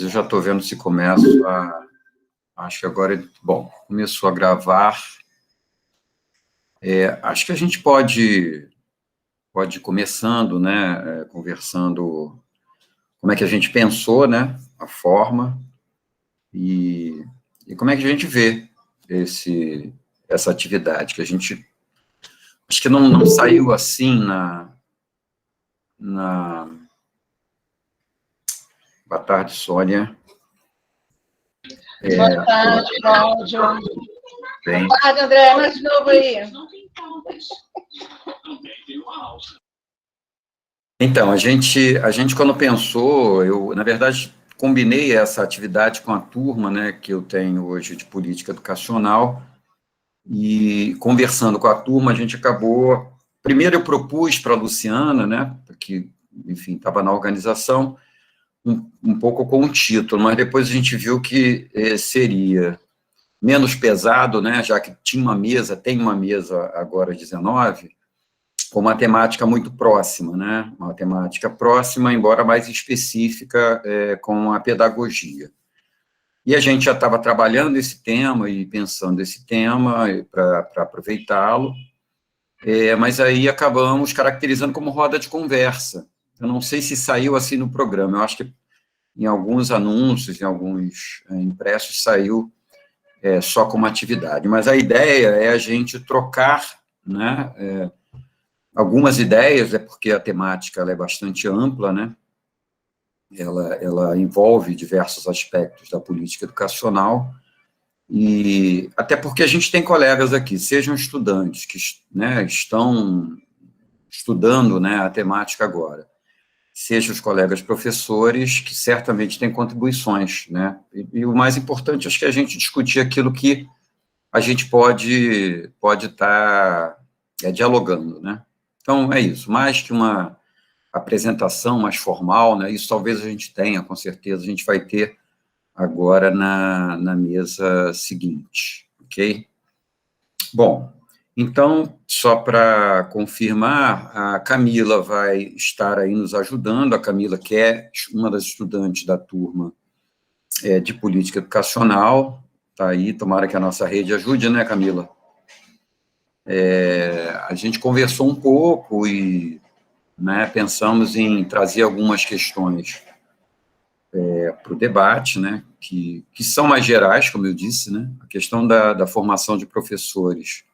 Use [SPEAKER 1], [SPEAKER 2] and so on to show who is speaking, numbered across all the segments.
[SPEAKER 1] Eu já estou vendo se começo a... Acho que agora, bom, começou a gravar. Acho que a gente pode ir começando, né, conversando como é que a gente pensou, né, a forma, e como é que a gente vê essa atividade, que a gente, acho que não saiu assim Boa tarde, Sônia.
[SPEAKER 2] Boa tarde, Cláudio.
[SPEAKER 1] Bem.
[SPEAKER 2] Boa tarde, André. Mais de novo aí.
[SPEAKER 1] Então, a gente quando pensou, eu, na verdade, combinei essa atividade com a turma, né, que eu tenho hoje de política educacional, e conversando com a turma, a gente acabou... Primeiro eu propus para a Luciana, né, que, enfim, estava na organização, um pouco com o título, mas depois a gente viu que seria menos pesado, né, já que tem uma mesa agora às 19, com uma temática muito próxima, né, uma temática próxima, embora mais específica, com a pedagogia. E a gente já estava trabalhando esse tema e pensando esse tema para aproveitá-lo, mas aí acabamos caracterizando como roda de conversa. Eu não sei se saiu assim no programa, eu acho que em alguns anúncios, em alguns impressos, saiu só como atividade, mas a ideia é a gente trocar, né, algumas ideias, porque a temática ela é bastante ampla, né, ela envolve diversos aspectos da política educacional, e até porque a gente tem colegas aqui, sejam estudantes que, né, estão estudando, né, a temática agora, sejam os colegas professores, que certamente têm contribuições, né, e o mais importante, acho que é a gente discutir aquilo que a gente pode estar dialogando, né. Então, é isso, mais que uma apresentação mais formal, né, isso talvez a gente tenha, com certeza, a gente vai ter agora na mesa seguinte, ok? Bom, então, só para confirmar, a Camila vai estar aí nos ajudando, a Camila, que é uma das estudantes da turma de política educacional, está aí, tomara que a nossa rede ajude, né, Camila? A gente conversou um pouco e, né, pensamos em trazer algumas questões para o debate, né, que são mais gerais, como eu disse, né, a questão da formação de professores,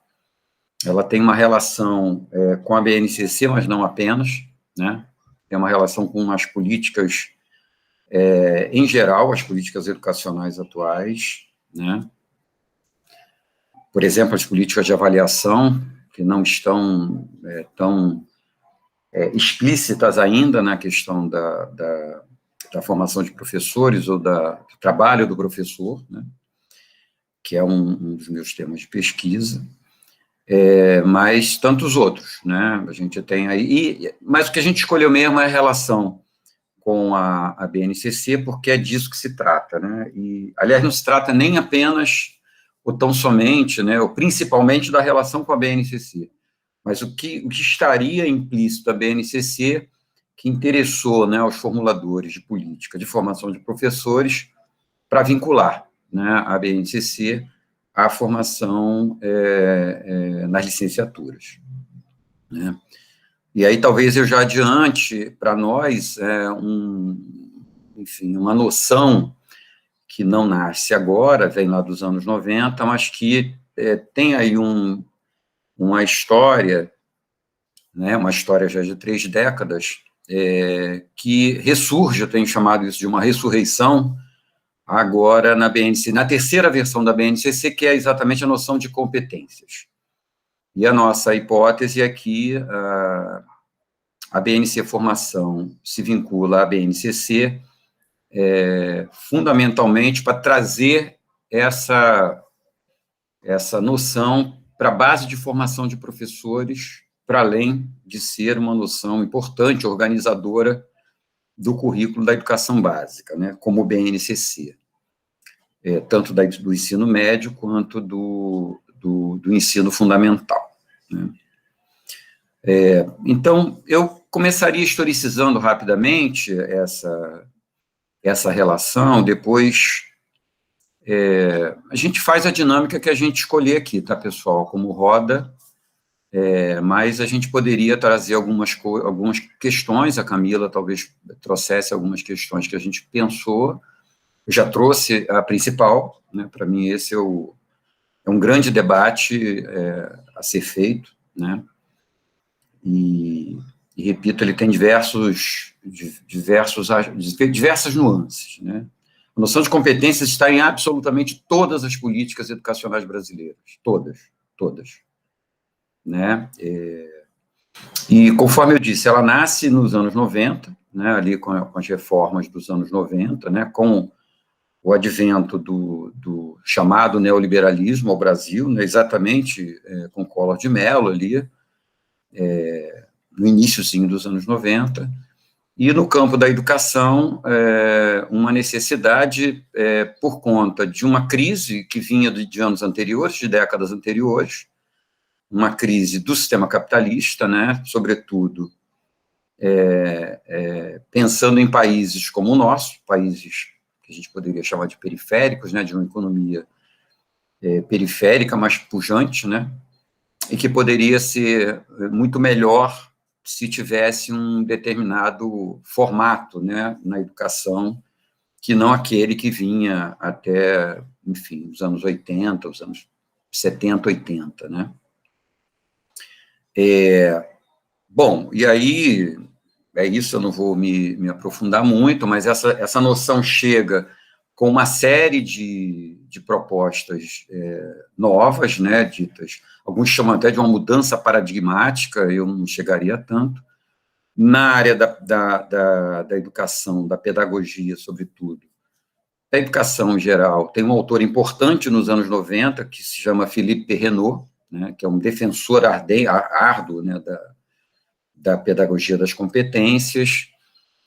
[SPEAKER 1] ela tem uma relação com a BNCC, mas não apenas, né, tem uma relação com as políticas, em geral, as políticas educacionais atuais, né, por exemplo, as políticas de avaliação, que não estão tão explícitas ainda na questão da formação de professores ou do trabalho do professor, né, que é um dos meus temas de pesquisa, mas tantos outros, né, a gente tem aí, mas o que a gente escolheu mesmo é a relação com a BNCC, porque é disso que se trata, né, e, aliás, não se trata nem apenas, ou tão somente, né, ou principalmente da relação com a BNCC, mas o que estaria implícito da BNCC, que interessou, né, aos formuladores de política de formação de professores para vincular, né, a BNCC à formação nas licenciaturas, né. E aí talvez eu já adiante para nós enfim, uma noção que não nasce agora, vem lá dos anos 90, mas que tem aí uma história, né, uma história já de 3 décadas, que ressurge, eu tenho chamado isso de uma ressurreição, agora na BNCC, na terceira versão da BNCC, que é exatamente a noção de competências. E a nossa hipótese é que a BNC Formação se vincula à BNCC fundamentalmente para trazer essa noção para a base de formação de professores, para além de ser uma noção importante, organizadora do currículo da educação básica, né, como o BNCC, tanto do ensino médio quanto do ensino fundamental, né. Então, eu começaria historicizando rapidamente essa relação, depois a gente faz a dinâmica que a gente escolher aqui, tá, pessoal, como roda, mas a gente poderia trazer algumas questões, a Camila talvez trouxesse algumas questões que a gente pensou, eu já trouxe a principal, né, para mim esse é um grande debate a ser feito, né, e repito, ele tem diversas nuances, né. A noção de competências está em absolutamente todas as políticas educacionais brasileiras, todas, né, e conforme eu disse, ela nasce nos anos 90, né, ali com as reformas dos anos 90, né, com o advento do chamado neoliberalismo ao Brasil, né, exatamente com Collor de Mello ali, no iniciozinho dos anos 90, e no campo da educação, uma necessidade por conta de uma crise que vinha de anos anteriores, de décadas anteriores, uma crise do sistema capitalista, né, sobretudo pensando em países como o nosso, países que a gente poderia chamar de periféricos, né, de uma economia periférica, mas pujante, né, e que poderia ser muito melhor se tivesse um determinado formato, né, na educação, que não aquele que vinha até, enfim, os anos 80, os anos 70, 80, né. Bom, e aí, isso, eu não vou me aprofundar muito, mas essa noção chega com uma série de propostas novas, né, ditas, alguns chamam até de uma mudança paradigmática, eu não chegaria a tanto, na área da educação, da pedagogia, sobretudo, da educação em geral. Tem um autor importante nos anos 90, que se chama Philippe Perrenot, né, que é um defensor árduo, né, da pedagogia das competências,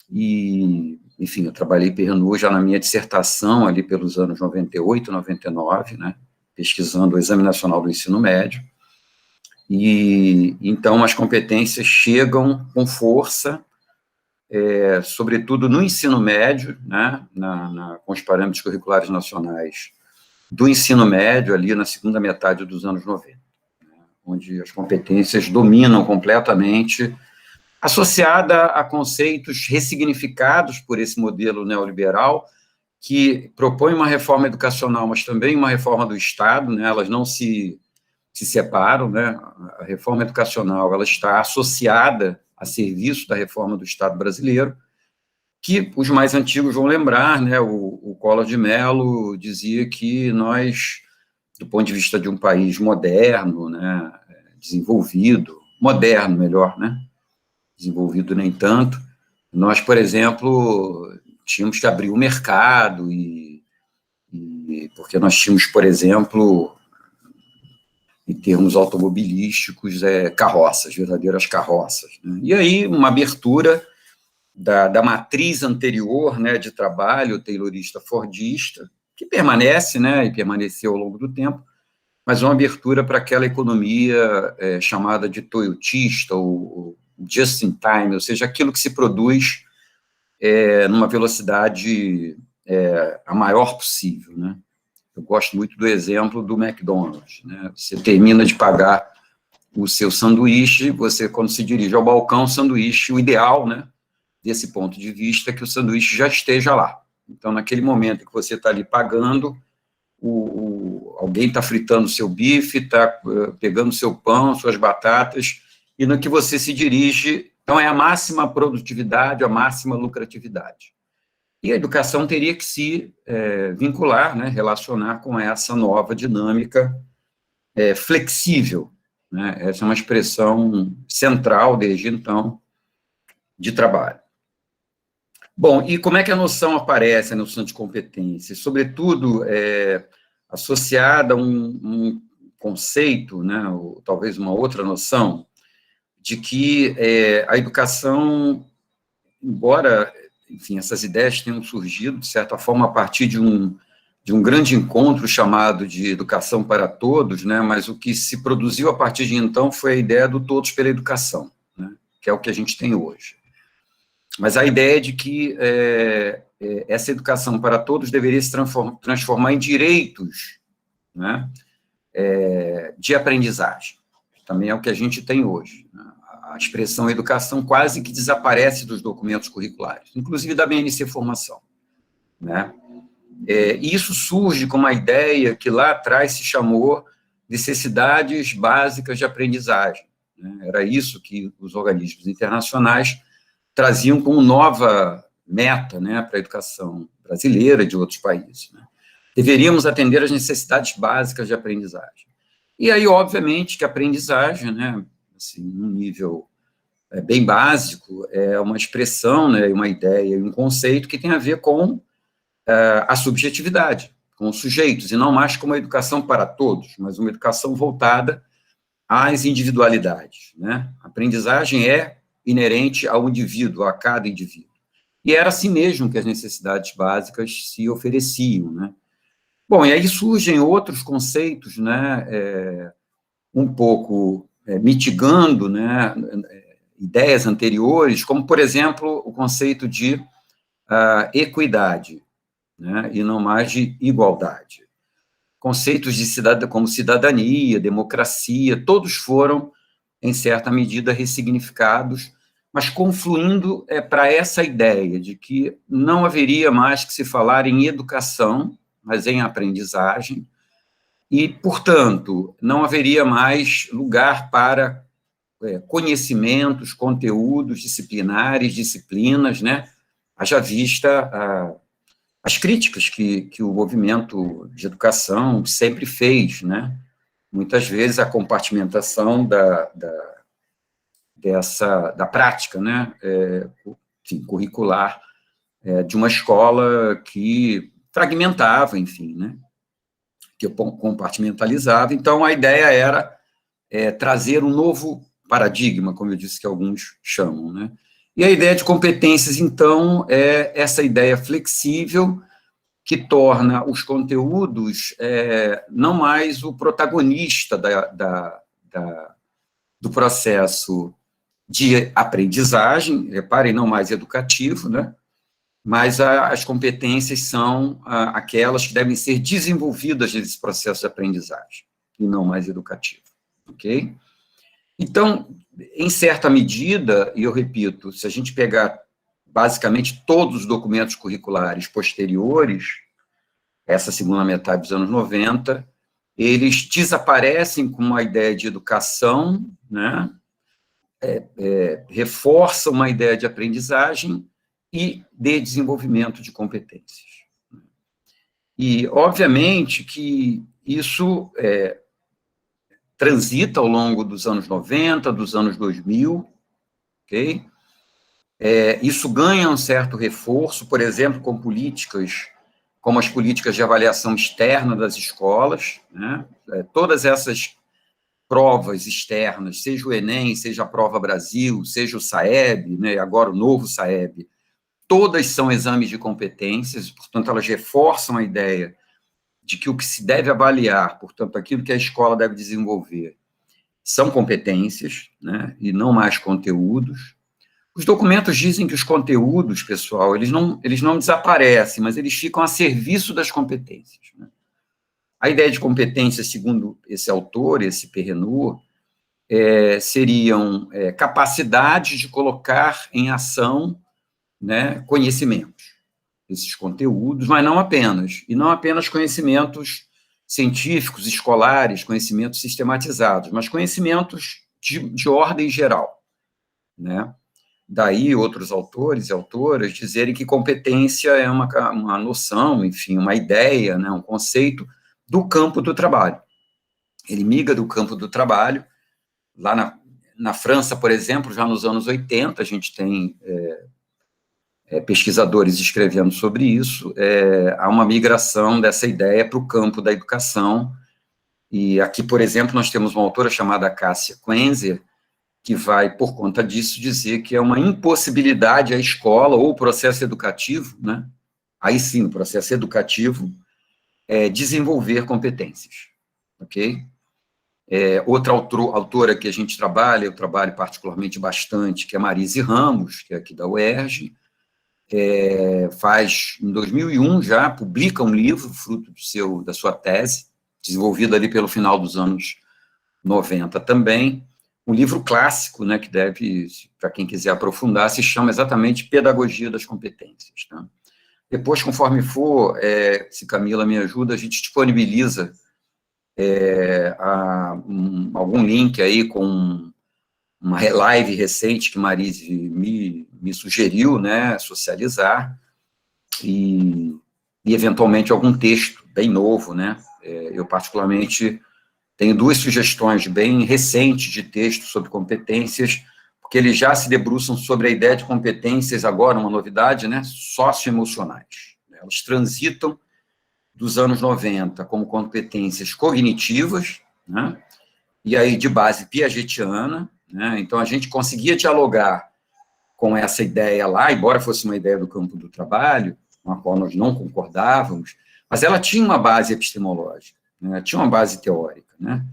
[SPEAKER 1] e, enfim, eu trabalhei Perrenot já na minha dissertação, ali pelos anos 98, 99, né, pesquisando o Exame Nacional do Ensino Médio, e, então, as competências chegam com força, sobretudo no ensino médio, né, com os parâmetros curriculares nacionais do ensino médio, ali na segunda metade dos anos 90, né, onde as competências dominam completamente, associada a conceitos ressignificados por esse modelo neoliberal, que propõe uma reforma educacional, mas também uma reforma do Estado, né, elas não se separam, né, a reforma educacional ela está associada a serviço da reforma do Estado brasileiro, que os mais antigos vão lembrar, né, o Collor de Mello dizia que nós, do ponto de vista de um país moderno, né, desenvolvido, moderno, melhor, né, desenvolvido nem tanto, nós, por exemplo, tínhamos que abrir o mercado, porque nós tínhamos, por exemplo, em termos automobilísticos, carroças, verdadeiras carroças, né? E aí, uma abertura da matriz anterior, né, de trabalho taylorista-fordista, que permanece, né, e permaneceu ao longo do tempo, mas uma abertura para aquela economia chamada de toyotista, ou just in time, ou seja, aquilo que se produz numa velocidade a maior possível, né? Eu gosto muito do exemplo do McDonald's, né? Você termina de pagar o seu sanduíche, você, quando se dirige ao balcão, o sanduíche, o ideal, né, desse ponto de vista, é que o sanduíche já esteja lá. Então, naquele momento que você está ali pagando, alguém está fritando o seu bife, está pegando o seu pão, suas batatas, e no que você se dirige, então é a máxima produtividade, a máxima lucratividade. E a educação teria que se vincular, né, relacionar com essa nova dinâmica flexível, né? Essa é uma expressão central desde então de trabalho. Bom, e como é que a noção aparece, a noção de competência? Sobretudo associada a um conceito, né, ou talvez uma outra noção, de que a educação, embora, enfim, essas ideias tenham surgido, de certa forma, a partir de um grande encontro chamado de educação para todos, né, mas o que se produziu a partir de então foi a ideia do todos pela educação, né, que é o que a gente tem hoje. Mas a ideia de que essa educação para todos deveria se transformar em direitos, né, de aprendizagem. Também é o que a gente tem hoje, né? A expressão educação quase que desaparece dos documentos curriculares, inclusive da BNC Formação, né? E isso surge com uma ideia que lá atrás se chamou necessidades básicas de aprendizagem, né? Era isso que os organismos internacionais traziam como nova meta, né, para a educação brasileira e de outros países, né? Deveríamos atender às necessidades básicas de aprendizagem. E aí, obviamente, que a aprendizagem, né, assim, num nível bem básico, é uma expressão, né, uma ideia, um conceito que tem a ver com a subjetividade, com os sujeitos, e não mais como uma educação para todos, mas uma educação voltada às individualidades, né? A aprendizagem é inerente ao indivíduo, a cada indivíduo. E era assim mesmo que as necessidades básicas se ofereciam, né? Bom, e aí surgem outros conceitos, né, um pouco mitigando, né, ideias anteriores, como, por exemplo, o conceito de equidade, né, e não mais de igualdade. Conceitos de como cidadania, democracia, todos foram, em certa medida, ressignificados, mas confluindo para essa ideia de que não haveria mais que se falar em educação, mas em aprendizagem, e, portanto, não haveria mais lugar para conhecimentos, conteúdos disciplinares, disciplinas, né? Haja vista as críticas que o movimento de educação sempre fez, né? Muitas vezes a compartimentação da prática, né? Enfim, curricular, de uma escola que fragmentava, enfim, né? Que compartimentalizava. Então, a ideia era trazer um novo paradigma, como eu disse que alguns chamam, né? E a ideia de competências, então, é essa ideia flexível que torna os conteúdos não mais o protagonista do processo de aprendizagem, reparem, não mais educativo, né? Mas as competências são aquelas que devem ser desenvolvidas nesse processo de aprendizagem, e não mais educativo, ok? Então, em certa medida, e eu repito, se a gente pegar basicamente todos os documentos curriculares posteriores, essa segunda metade dos anos 90, eles desaparecem com uma ideia de educação, né? Reforçam uma ideia de aprendizagem e de desenvolvimento de competências. E, obviamente, que isso transita ao longo dos anos 90, dos anos 2000, ok? Isso ganha um certo reforço, por exemplo, com políticas, como as políticas de avaliação externa das escolas, né? Todas essas provas externas, seja o Enem, seja a Prova Brasil, seja o SAEB, né, agora o novo SAEB, todas são exames de competências, portanto, elas reforçam a ideia de que o que se deve avaliar, portanto, aquilo que a escola deve desenvolver, são competências, né, e não mais conteúdos. Os documentos dizem que os conteúdos, pessoal, eles não desaparecem, mas eles ficam a serviço das competências, né? A ideia de competência, segundo esse autor, esse Perrenot, seriam capacidades de colocar em ação, né, conhecimentos, esses conteúdos, mas não apenas, e não apenas conhecimentos científicos, escolares, conhecimentos sistematizados, mas conhecimentos de ordem geral, né? Daí outros autores e autoras dizerem que competência é uma noção, enfim, uma ideia, né, um conceito do campo do trabalho. Ele migra do campo do trabalho, lá na França, por exemplo, já nos anos 80, a gente tem pesquisadores escrevendo sobre isso, há uma migração dessa ideia para o campo da educação, e aqui, por exemplo, nós temos uma autora chamada Cássia Quenzer, que vai, por conta disso, dizer que é uma impossibilidade a escola ou o processo educativo, né, aí sim, o processo educativo, desenvolver competências, ok? Outra autora que a gente trabalha, eu trabalho particularmente bastante, que é Marise Ramos, que é aqui da UERJ, faz, em 2001 já, publica um livro, fruto da sua tese, desenvolvido ali pelo final dos anos 90 também, um livro clássico, né, que deve, para quem quiser aprofundar, se chama exatamente Pedagogia das Competências. Tá? Depois, conforme for, se Camila me ajuda, a gente disponibiliza algum link aí com uma live recente que Marise me sugeriu, né, socializar, e eventualmente algum texto bem novo, né, eu particularmente tenho 2 sugestões bem recentes de texto sobre competências, porque eles já se debruçam sobre a ideia de competências, agora uma novidade, né, socioemocionais. Elas transitam dos anos 90 como competências cognitivas, né, e aí de base piagetiana, né, então a gente conseguia dialogar com essa ideia lá, embora fosse uma ideia do campo do trabalho, com a qual nós não concordávamos, mas ela tinha uma base epistemológica, né, tinha uma base teórica, né,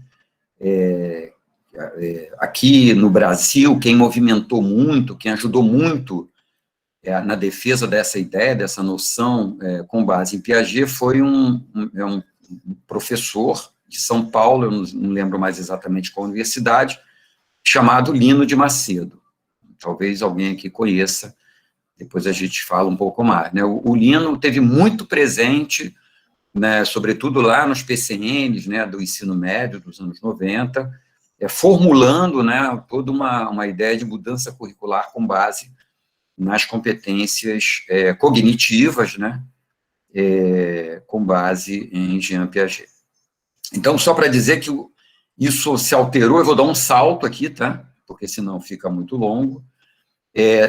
[SPEAKER 1] aqui no Brasil, quem movimentou muito, quem ajudou muito na defesa dessa ideia, dessa noção com base em Piaget, foi um professor de São Paulo, eu não lembro mais exatamente qual universidade, chamado Lino de Macedo. Talvez alguém aqui conheça, depois a gente fala um pouco mais. Né? O Lino teve muito presente, né, sobretudo lá nos PCNs, né, do ensino médio dos anos 90, formulando, né, toda uma ideia de mudança curricular com base nas competências cognitivas, né, com base em Jean Piaget. Então, só para dizer que isso se alterou, eu vou dar um salto aqui, tá? Porque senão fica muito longo.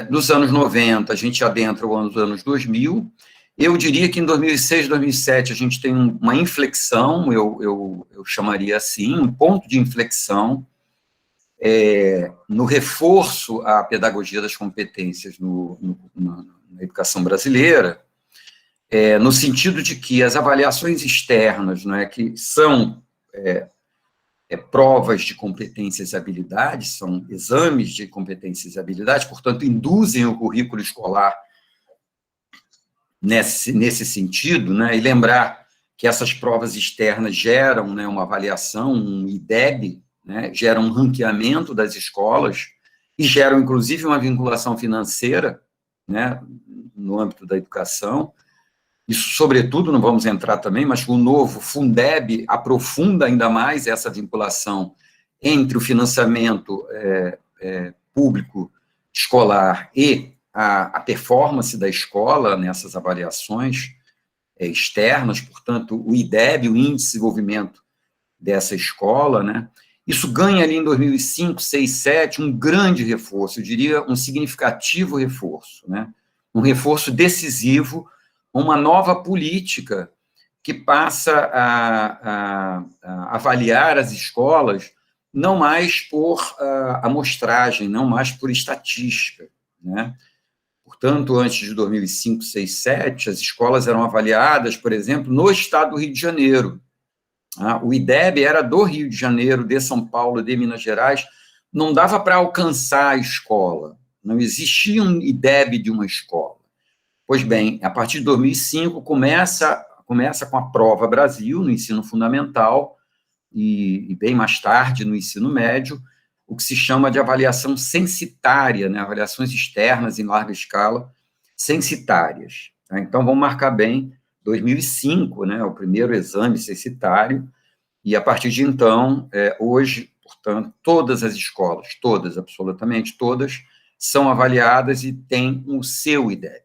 [SPEAKER 1] Nos anos 90, a gente adentra os anos 2000, eu diria que em 2006, 2007, a gente tem uma inflexão, eu chamaria assim, um ponto de inflexão, no reforço à pedagogia das competências na educação brasileira, no sentido de que as avaliações externas, não é, que são provas de competências e habilidades, são exames de competências e habilidades, portanto, induzem o currículo escolar nesse sentido, né, e lembrar que essas provas externas geram, né, uma avaliação, um IDEB, né, geram um ranqueamento das escolas e geram, inclusive, uma vinculação financeira, né, no âmbito da educação. Isso, sobretudo, não vamos entrar também, mas o novo Fundeb aprofunda ainda mais essa vinculação entre o financiamento público escolar e a performance da escola nessas avaliações externas, portanto, o IDEB, o Índice de Desenvolvimento dessa escola, né? Isso ganha ali em 2005, 6, 7, um grande reforço, eu diria um significativo reforço, né? Um reforço decisivo, uma nova política que passa a avaliar as escolas não mais por amostragem, não mais por estatística, né? Portanto, antes de 2005, 6, 7, as escolas eram avaliadas, por exemplo, no estado do Rio de Janeiro. O IDEB era do Rio de Janeiro, de São Paulo, de Minas Gerais, não dava para alcançar a escola, não existia um IDEB de uma escola. Pois bem, a partir de 2005, começa com a Prova Brasil, no ensino fundamental, e bem mais tarde no ensino médio, o que se chama de avaliação censitária, né, avaliações externas em larga escala, censitárias. Tá? Então, vamos marcar bem 2005, né, o primeiro exame censitário, e a partir de então, hoje, portanto, todas as escolas, todas, absolutamente todas, são avaliadas e têm o seu IDEB.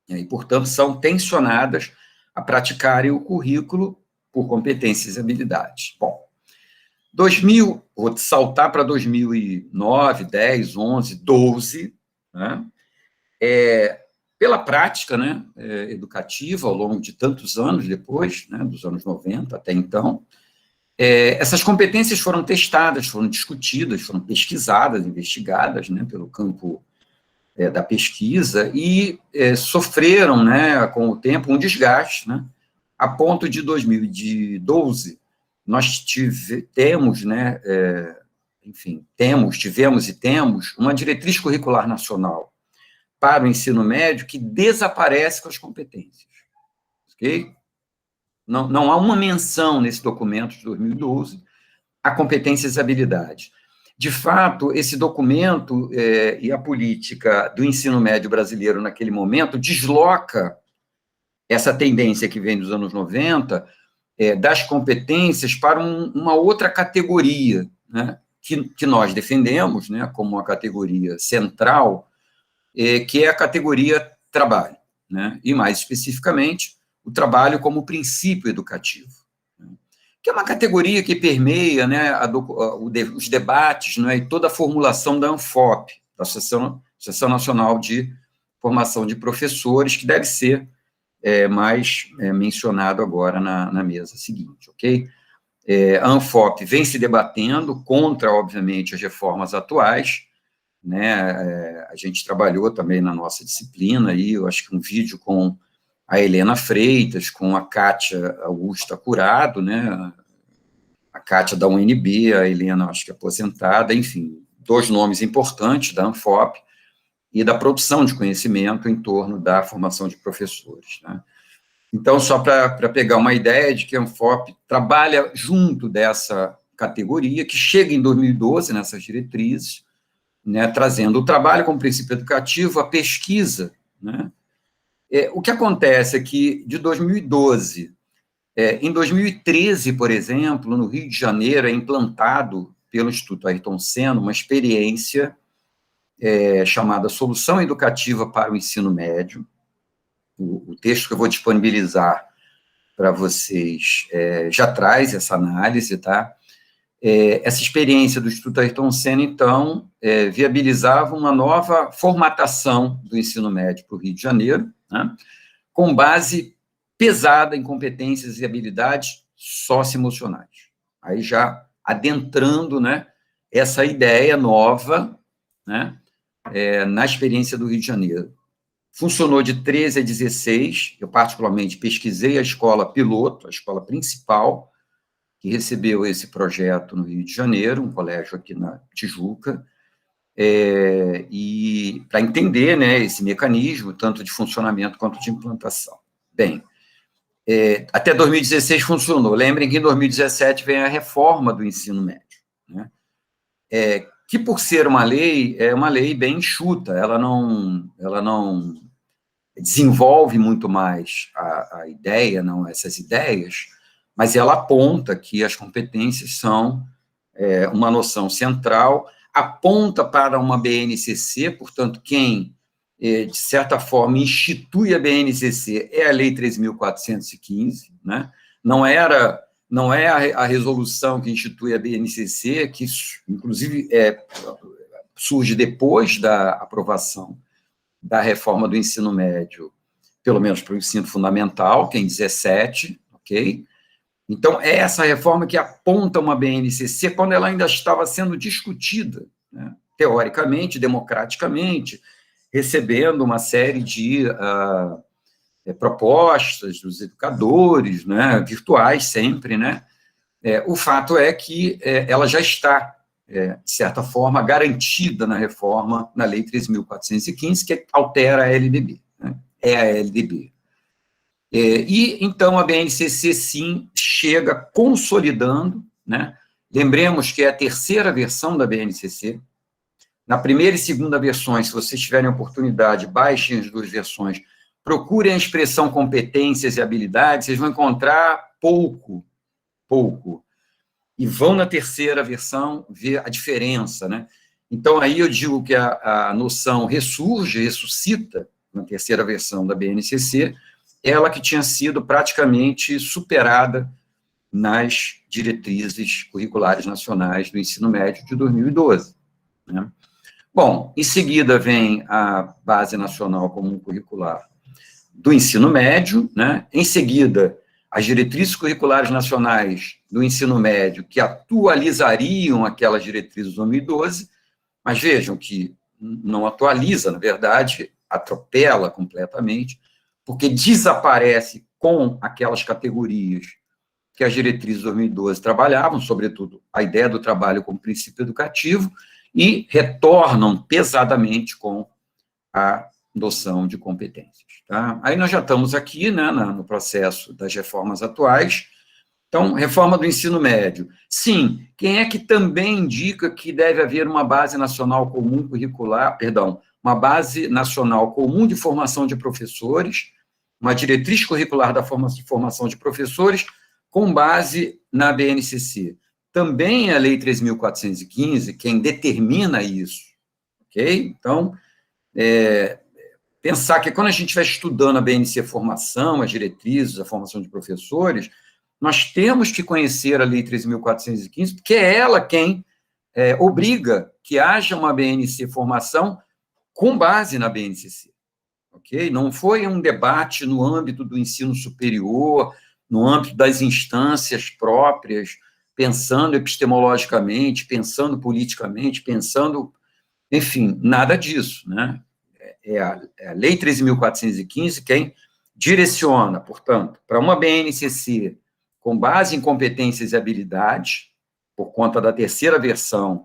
[SPEAKER 1] E, portanto, são tensionadas a praticarem o currículo por competências e habilidades. Bom, vou saltar para 2009, 10, 11, 12, né? Pela prática, né, educativa, ao longo de tantos anos depois, né, dos anos 90 até então, essas competências foram testadas, foram discutidas, foram pesquisadas, investigadas, né, pelo campo da pesquisa e sofreram, né, com o tempo, um desgaste, né, a ponto de 2012, nós tivemos, né, tivemos e temos uma diretriz curricular nacional para o ensino médio que desaparece com as competências. Ok? Não há uma menção nesse documento de 2012 a competências e habilidades. De fato, esse documento e a política do ensino médio brasileiro naquele momento desloca essa tendência que vem dos anos 90 das competências para uma outra categoria, né, que nós defendemos, né, como uma categoria central, que é a categoria trabalho, né, e mais especificamente o trabalho como princípio educativo, né, que é uma categoria que permeia, né, os debates, né, e toda a formulação da ANFOP, da Associação Nacional de Formação de Professores, que deve ser mais mencionado agora na mesa seguinte, ok? A ANFOP vem se debatendo contra, obviamente, as reformas atuais, né? A gente trabalhou também na nossa disciplina, aí, eu acho que um vídeo com a Helena Freitas, com a Kátia Augusta Curado, né? A Kátia da UNB, a Helena, acho que aposentada, enfim, 2 nomes importantes da ANFOP, e da produção de conhecimento em torno da formação de professores, né? Então, só para pegar uma ideia de que a ANFOP trabalha junto dessa categoria, que chega em 2012 nessas diretrizes, né, trazendo o trabalho como princípio educativo, a pesquisa, né? O que acontece é que, de 2012, em 2013, por exemplo, no Rio de Janeiro, é implantado pelo Instituto Ayrton Senna uma experiência chamada Solução Educativa para o Ensino Médio. O texto que eu vou disponibilizar para vocês já traz essa análise, tá? Essa experiência do Instituto Ayrton Senna, então, viabilizava uma nova formatação do ensino médio para o Rio de Janeiro, né, com base pesada em competências e habilidades socioemocionais. Aí já adentrando, né, essa ideia nova, né, na experiência do Rio de Janeiro. Funcionou de 13 a 16, eu particularmente pesquisei a escola piloto, a escola principal, que recebeu esse projeto no Rio de Janeiro, um colégio aqui na Tijuca, e para entender, né, esse mecanismo, tanto de funcionamento quanto de implantação. Bem, até 2016 funcionou. Lembrem que em 2017 vem a reforma do ensino médio, né, que, por ser uma lei, é uma lei bem enxuta, ela não desenvolve muito mais a ideia, não essas ideias, mas ela aponta que as competências são uma noção central, aponta para uma BNCC, portanto, quem, de certa forma, institui a BNCC é a Lei 3.415, né? Não é a resolução que institui a BNCC, que, inclusive, surge depois da aprovação da reforma do ensino médio, pelo menos para o ensino fundamental, que é em 17, ok? Então, é essa reforma que aponta uma BNCC quando ela ainda estava sendo discutida, né, teoricamente, democraticamente, recebendo uma série de propostas dos educadores, né, virtuais sempre, né? O fato é que ela já está, de certa forma, garantida na reforma, na Lei 3.415, que altera a LDB, né? É a LDB. E, então, a BNCC, sim, chega consolidando, né? Lembremos que é a 3ª versão da BNCC. Na primeira e segunda versões, se vocês tiverem oportunidade, baixem as 2 versões, procurem a expressão competências e habilidades, vocês vão encontrar pouco, e vão na 3ª versão ver a diferença, né? Então, aí eu digo que a noção ressuscita, na 3ª versão da BNCC, ela que tinha sido praticamente superada nas diretrizes curriculares nacionais do ensino médio de 2012. Né? Bom, em seguida vem a Base Nacional Comum Curricular do ensino médio, né? Em seguida, as diretrizes curriculares nacionais do ensino médio, que atualizariam aquelas diretrizes de 2012, mas vejam que não atualiza, na verdade, atropela completamente, porque desaparece com aquelas categorias que as diretrizes de 2012 trabalhavam, sobretudo a ideia do trabalho como princípio educativo, e retornam pesadamente com a noção de competências. Tá? Aí nós já estamos aqui, né, no processo das reformas atuais. Então, reforma do ensino médio. Sim, quem é que também indica que deve haver uma base nacional comum curricular, uma base nacional comum de formação de professores, uma diretriz curricular da formação de professores, com base na BNCC? Também a Lei 3.415, quem determina isso, ok? Então, pensar que quando a gente vai estudando a BNC formação, as diretrizes, a formação de professores, nós temos que conhecer a Lei 3.415, porque é ela quem obriga que haja uma BNC formação com base na BNCC, ok? Não foi um debate no âmbito do ensino superior, no âmbito das instâncias próprias, pensando epistemologicamente, pensando politicamente, pensando, enfim, nada disso, né? É a Lei 13.415 quem direciona, portanto, para uma BNCC com base em competências e habilidades, por conta da terceira versão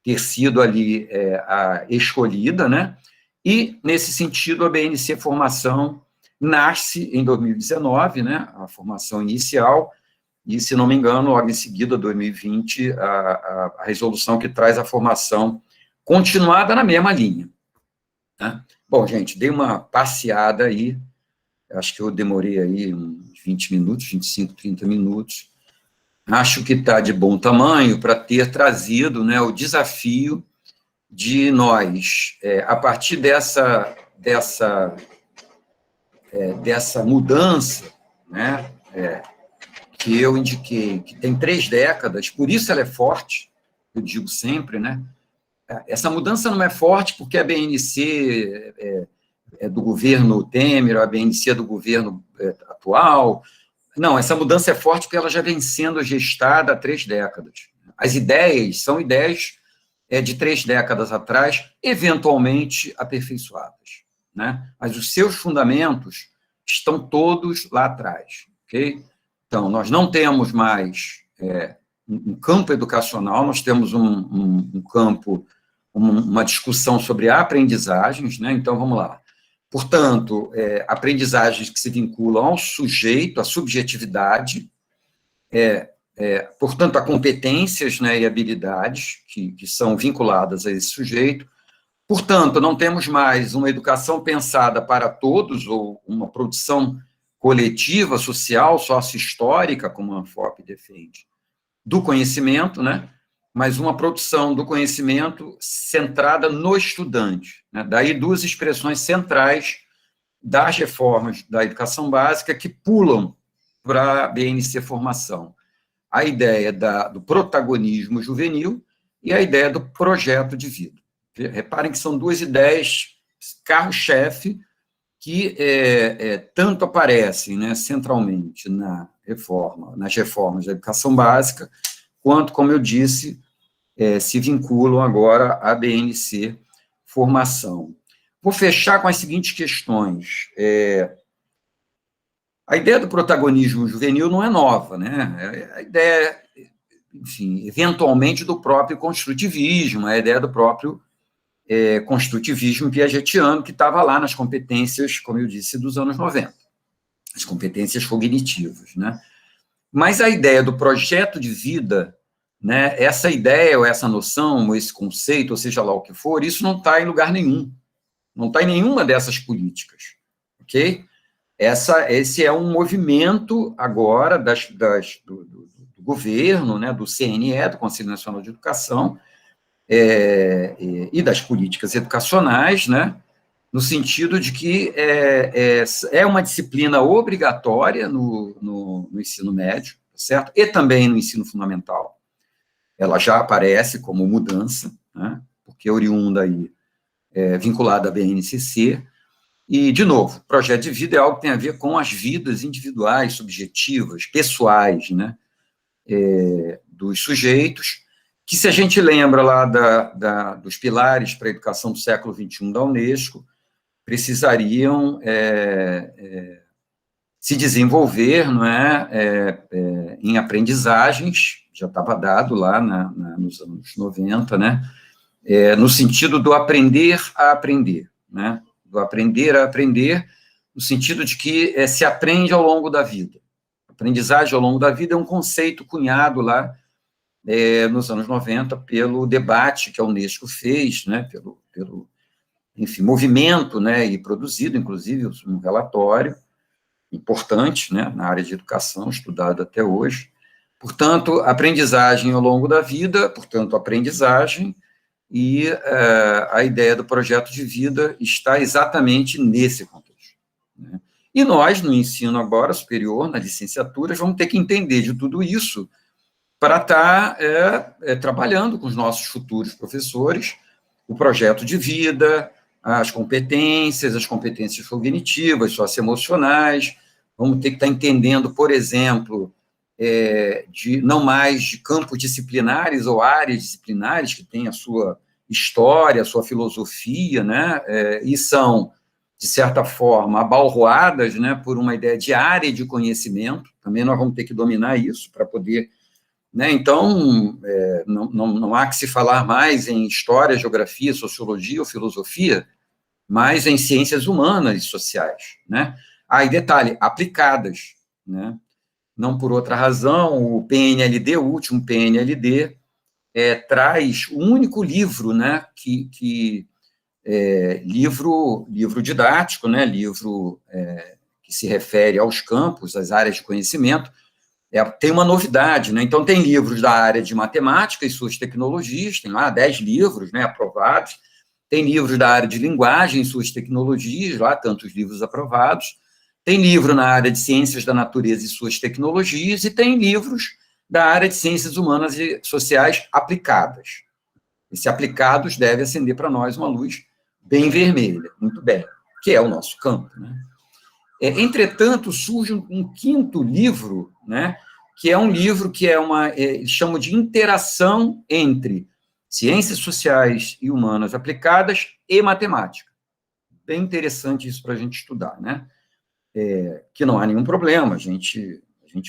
[SPEAKER 1] ter sido ali a escolhida, né? E, nesse sentido, a BNC Formação nasce em 2019, né? A formação inicial, e, se não me engano, logo em seguida, 2020, a resolução que traz a formação continuada na mesma linha. Né? Bom, gente, dei uma passeada aí, acho que eu demorei aí uns 20 minutos, 25, 30 minutos. Acho que está de bom tamanho para ter trazido, né, o desafio de nós, a partir dessa mudança, né, que eu indiquei, que tem 3 décadas, por isso ela é forte, eu digo sempre, né? Essa mudança não é forte porque a BNC é do governo Temer, a BNC é do governo atual. Não, essa mudança é forte porque ela já vem sendo gestada há 3 décadas. As ideias são ideias de 3 décadas atrás, eventualmente aperfeiçoadas, né? Mas os seus fundamentos estão todos lá atrás, ok? Então, nós não temos mais um campo educacional, nós temos um campo, uma discussão sobre aprendizagens, né? Então, vamos lá. Portanto, aprendizagens que se vinculam ao sujeito, à subjetividade, portanto, a competências, né, e habilidades que são vinculadas a esse sujeito. Portanto, não temos mais uma educação pensada para todos, ou uma produção coletiva, social, sócio-histórica, como a FOP defende, do conhecimento, né, mas uma produção do conhecimento centrada no estudante. Né? Daí 2 expressões centrais das reformas da educação básica que pulam para a BNC Formação. A ideia do protagonismo juvenil e a ideia do projeto de vida. Reparem que são 2 ideias carro-chefe que tanto aparecem, né, centralmente nas reformas da educação básica, quanto, como eu disse, se vinculam agora à BNC Formação. Vou fechar com as seguintes questões. A ideia do protagonismo juvenil não é nova, né? A ideia, enfim, eventualmente do próprio construtivismo, a ideia do próprio construtivismo piagetiano, que estava lá nas competências, como eu disse, dos anos 90, as competências cognitivas, né? Mas a ideia do projeto de vida, né, essa ideia, ou essa noção, ou esse conceito, ou seja lá o que for, isso não está em lugar nenhum, não está em nenhuma dessas políticas, ok? Esse é um movimento agora do governo, né, do CNE, do Conselho Nacional de Educação, e das políticas educacionais, né, no sentido de que é uma disciplina obrigatória no ensino médio, certo? E também no ensino fundamental. Ela já aparece como mudança, né, porque é oriunda aí, vinculada à BNCC. E, de novo, projeto de vida é algo que tem a ver com as vidas individuais, subjetivas, pessoais, né, dos sujeitos, que, se a gente lembra lá dos pilares para a educação do século XXI da Unesco, precisariam se desenvolver, não em aprendizagens, já estava dado lá nos anos 90, né, no sentido do aprender a aprender, né, do aprender a aprender, no sentido de que se aprende ao longo da vida. Aprendizagem ao longo da vida é um conceito cunhado lá nos anos 90 pelo debate que a Unesco fez, né, pelo enfim, movimento, né, e produzido, inclusive, um relatório importante, né, na área de educação, estudado até hoje. Portanto, aprendizagem ao longo da vida, portanto, aprendizagem, e a ideia do projeto de vida está exatamente nesse contexto, né? E nós, no ensino agora superior, na licenciatura, vamos ter que entender de tudo isso para estar trabalhando com os nossos futuros professores o projeto de vida, as competências cognitivas, socioemocionais. Vamos ter que estar entendendo, por exemplo, não mais de campos disciplinares ou áreas disciplinares que têm a sua história, a sua filosofia, né, e são, de certa forma, abalroadas, né, por uma ideia de área de conhecimento. Também nós vamos ter que dominar isso para poder, né, então, não há que se falar mais em história, geografia, sociologia ou filosofia, mas em ciências humanas e sociais, né? E detalhe, aplicadas, né? Não por outra razão, o PNLD, o último PNLD, traz o único livro, né, livro didático, né, livro que se refere aos campos, às áreas de conhecimento. Tem uma novidade, né? Então, tem livros da área de matemática e suas tecnologias, tem lá 10 livros, né, aprovados, tem livros da área de linguagem e suas tecnologias, lá tantos livros aprovados, tem livro na área de ciências da natureza e suas tecnologias, e tem livros da área de ciências humanas e sociais aplicadas. Esse aplicados deve acender para nós uma luz bem vermelha, muito bem, que é o nosso campo, né? Entretanto, surge um quinto livro, né, que é um livro que eles chamam de interação entre ciências sociais e humanas aplicadas e matemática. Bem interessante isso para a gente estudar, né? Que não há nenhum problema, a gente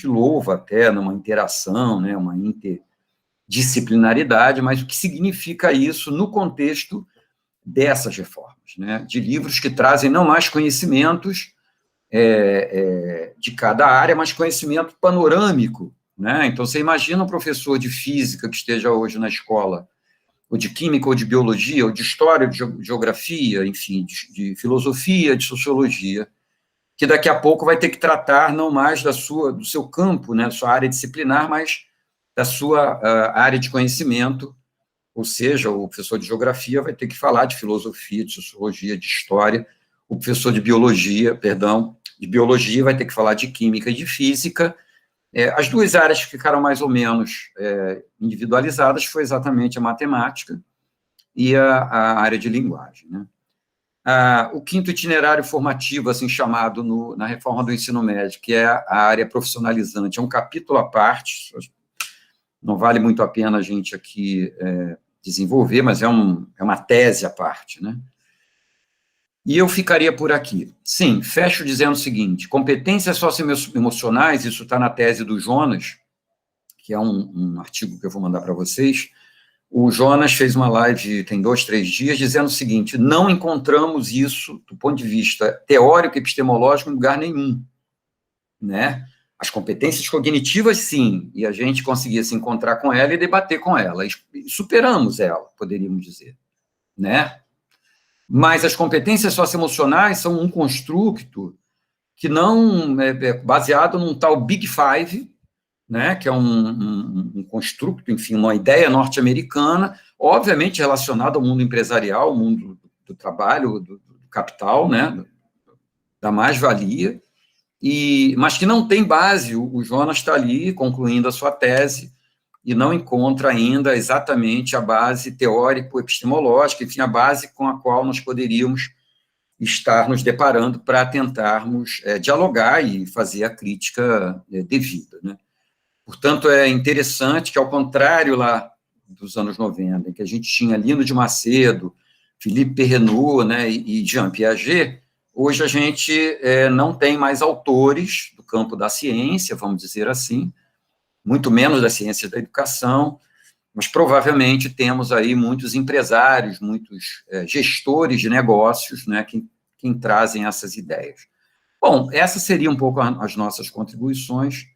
[SPEAKER 1] louva até numa interação, né, uma interdisciplinaridade, mas o que significa isso no contexto dessas reformas, né, de livros que trazem não mais conhecimentos de cada área, mas conhecimento panorâmico, né? Então, você imagina um professor de física que esteja hoje na escola, ou de química, ou de biologia, ou de história, de geografia, enfim, de filosofia, de sociologia, que daqui a pouco vai ter que tratar não mais do seu campo, né, da sua área disciplinar, mas da sua área de conhecimento, ou seja, o professor de geografia vai ter que falar de filosofia, de sociologia, de história, o professor de biologia vai ter que falar de química e de física. As duas áreas que ficaram mais ou menos individualizadas foi exatamente a matemática e a área de linguagem, né? O quinto itinerário formativo, assim chamado na reforma do ensino médio, que é a área profissionalizante, é um capítulo à parte, não vale muito a pena a gente aqui desenvolver, mas é uma tese à parte, né? E eu ficaria por aqui. Sim, fecho dizendo o seguinte: competências socioemocionais, isso está na tese do Jonas, que é um artigo que eu vou mandar para vocês. O Jonas fez uma live, tem 2, 3 dias, dizendo o seguinte: não encontramos isso, do ponto de vista teórico e epistemológico, em lugar nenhum, né? As competências cognitivas, sim, e a gente conseguia se encontrar com ela e debater com ela, e superamos ela, poderíamos dizer, né? Mas as competências socioemocionais são um construto que não é baseado num tal Big Five, né, que é um construto, enfim, uma ideia norte-americana, obviamente relacionada ao mundo empresarial, ao mundo do trabalho, do capital, né, da mais-valia, mas que não tem base. O Jonas está ali concluindo a sua tese e não encontra ainda exatamente a base teórico-epistemológica, enfim, a base com a qual nós poderíamos estar nos deparando para tentarmos dialogar e fazer a crítica devida, né? Portanto, é interessante que, ao contrário lá dos anos 90, em que a gente tinha Lino de Macedo, Philippe Perrenot, né, e Jean Piaget, hoje a gente não tem mais autores do campo da ciência, vamos dizer assim, muito menos das ciências da educação, mas provavelmente temos aí muitos empresários, muitos gestores de negócios, né, que quem trazem essas ideias. Bom, essas seriam um pouco as nossas contribuições.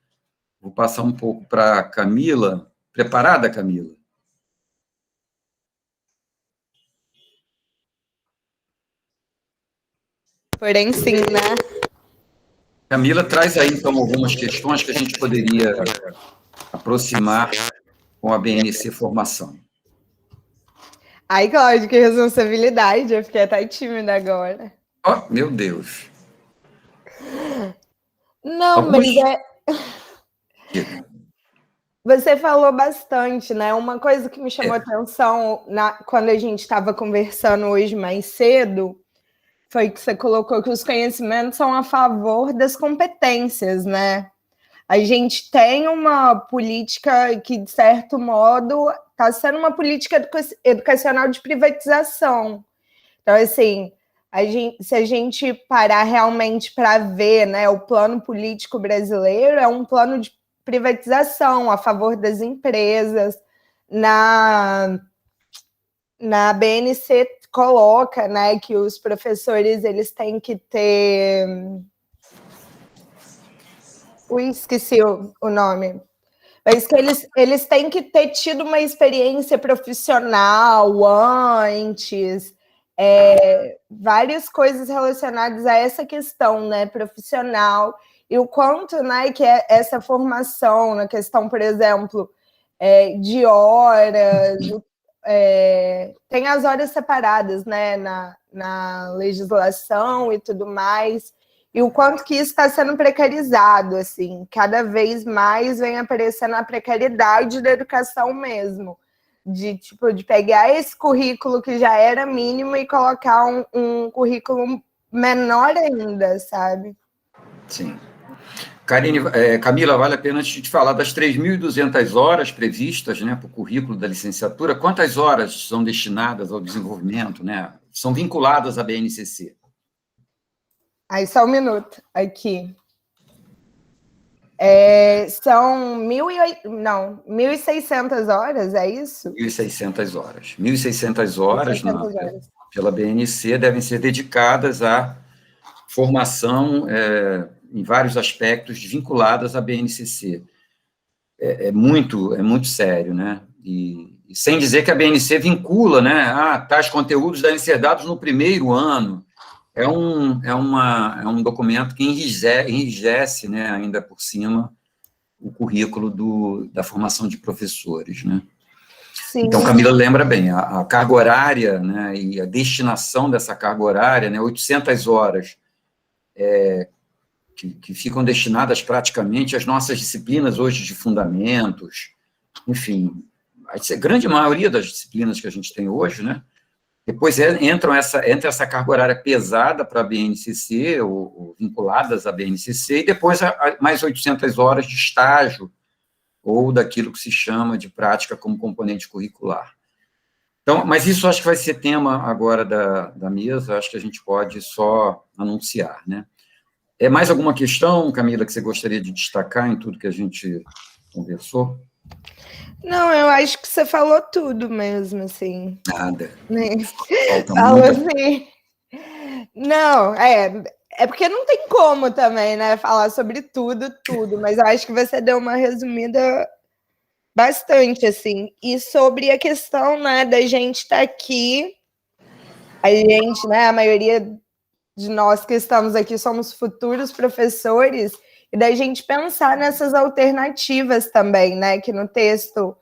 [SPEAKER 1] Vou passar um pouco para a Camila. Preparada, Camila?
[SPEAKER 3] Porém, sim, né?
[SPEAKER 1] Camila, traz aí, então, algumas questões que a gente poderia aproximar com a BNC Formação.
[SPEAKER 3] Ai, Cláudio, que responsabilidade. Eu fiquei até tímida agora.
[SPEAKER 1] Oh, meu Deus.
[SPEAKER 3] Não,
[SPEAKER 1] Algumas...
[SPEAKER 3] mas você falou bastante, né? Uma coisa que me chamou a atenção quando a gente estava conversando hoje mais cedo foi que você colocou que os conhecimentos são a favor das competências, né? A gente tem uma política que, de certo modo, está sendo uma política educacional de privatização. Então, assim, se a gente parar realmente para ver, né, o plano político brasileiro é um plano de privatização a favor das empresas. Na BNC coloca, né, que os professores eles têm que ter... esqueci o nome. Mas que eles têm que ter tido uma experiência profissional antes, várias coisas relacionadas a essa questão, né, profissional, e o quanto, né, que é essa formação na questão, por exemplo, de horas, tem as horas separadas, né, na legislação e tudo mais, e o quanto que isso está sendo precarizado, assim, cada vez mais vem aparecendo a precariedade da educação mesmo, de pegar esse currículo que já era mínimo e colocar um currículo menor ainda, sabe?
[SPEAKER 1] Sim. Camila, vale a pena antes de te falar das 3.200 horas previstas, né, para o currículo da licenciatura, quantas horas são destinadas ao desenvolvimento, né, são vinculadas à BNCC?
[SPEAKER 3] Aí, só um minuto, aqui. São 1.600 horas, é isso?
[SPEAKER 1] 1.600 horas. 1.600 horas, pela BNC devem ser dedicadas à formação em vários aspectos vinculadas à BNCC. É muito sério, né? E sem dizer que a BNC vincula, né? Tais conteúdos devem ser dados no primeiro ano. É um documento que enrijece, né, ainda por cima, o currículo da formação de professores, né? Sim. Então, Camila lembra bem, a carga horária, né, e a destinação dessa carga horária, né, 800 horas, que ficam destinadas praticamente às nossas disciplinas hoje de fundamentos, enfim, a grande maioria das disciplinas que a gente tem hoje, né? Depois entra essa carga horária pesada para a BNCC, ou vinculadas à BNCC, e depois mais 800 horas de estágio, ou daquilo que se chama de prática como componente curricular. Então, mas isso acho que vai ser tema agora da mesa, acho que a gente pode só anunciar, né? Mais alguma questão, Camila, que você gostaria de destacar em tudo que a gente conversou?
[SPEAKER 3] Não, eu acho que você falou tudo mesmo, assim.
[SPEAKER 1] Nada.
[SPEAKER 3] Falou assim. Não, é porque não tem como também, né, falar sobre tudo, mas eu acho que você deu uma resumida bastante, assim. E sobre a questão, né, da gente estar aqui, a gente, né, a maioria de nós que estamos aqui somos futuros professores, e da gente pensar nessas alternativas também, né, que no texto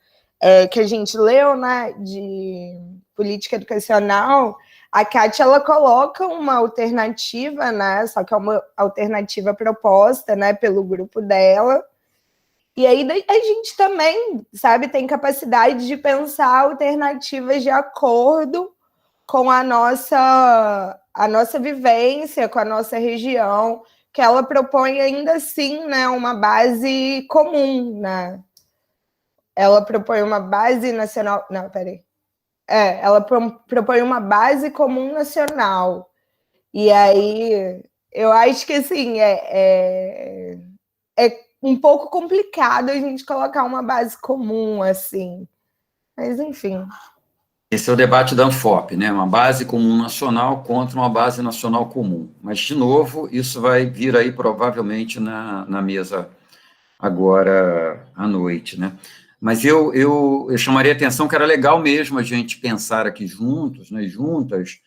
[SPEAKER 3] que a gente leu, né, de política educacional, a Kátia, ela coloca uma alternativa, né, só que é uma alternativa proposta, né, pelo grupo dela, e aí a gente também, sabe, tem capacidade de pensar alternativas de acordo com a nossa vivência, com a nossa região, que ela propõe ainda assim, né, uma base comum, né? Ela propõe uma base nacional... Não, peraí. Ela propõe uma base comum nacional. E aí, eu acho que, assim, é um pouco complicado a gente colocar uma base comum, assim. Mas, enfim...
[SPEAKER 1] Esse é o debate da Anfop, né? Uma base comum nacional contra uma base nacional comum. Mas, de novo, isso vai vir aí provavelmente na mesa agora à noite, né? Mas eu chamaria a atenção que era legal mesmo a gente pensar aqui juntos, né, juntas,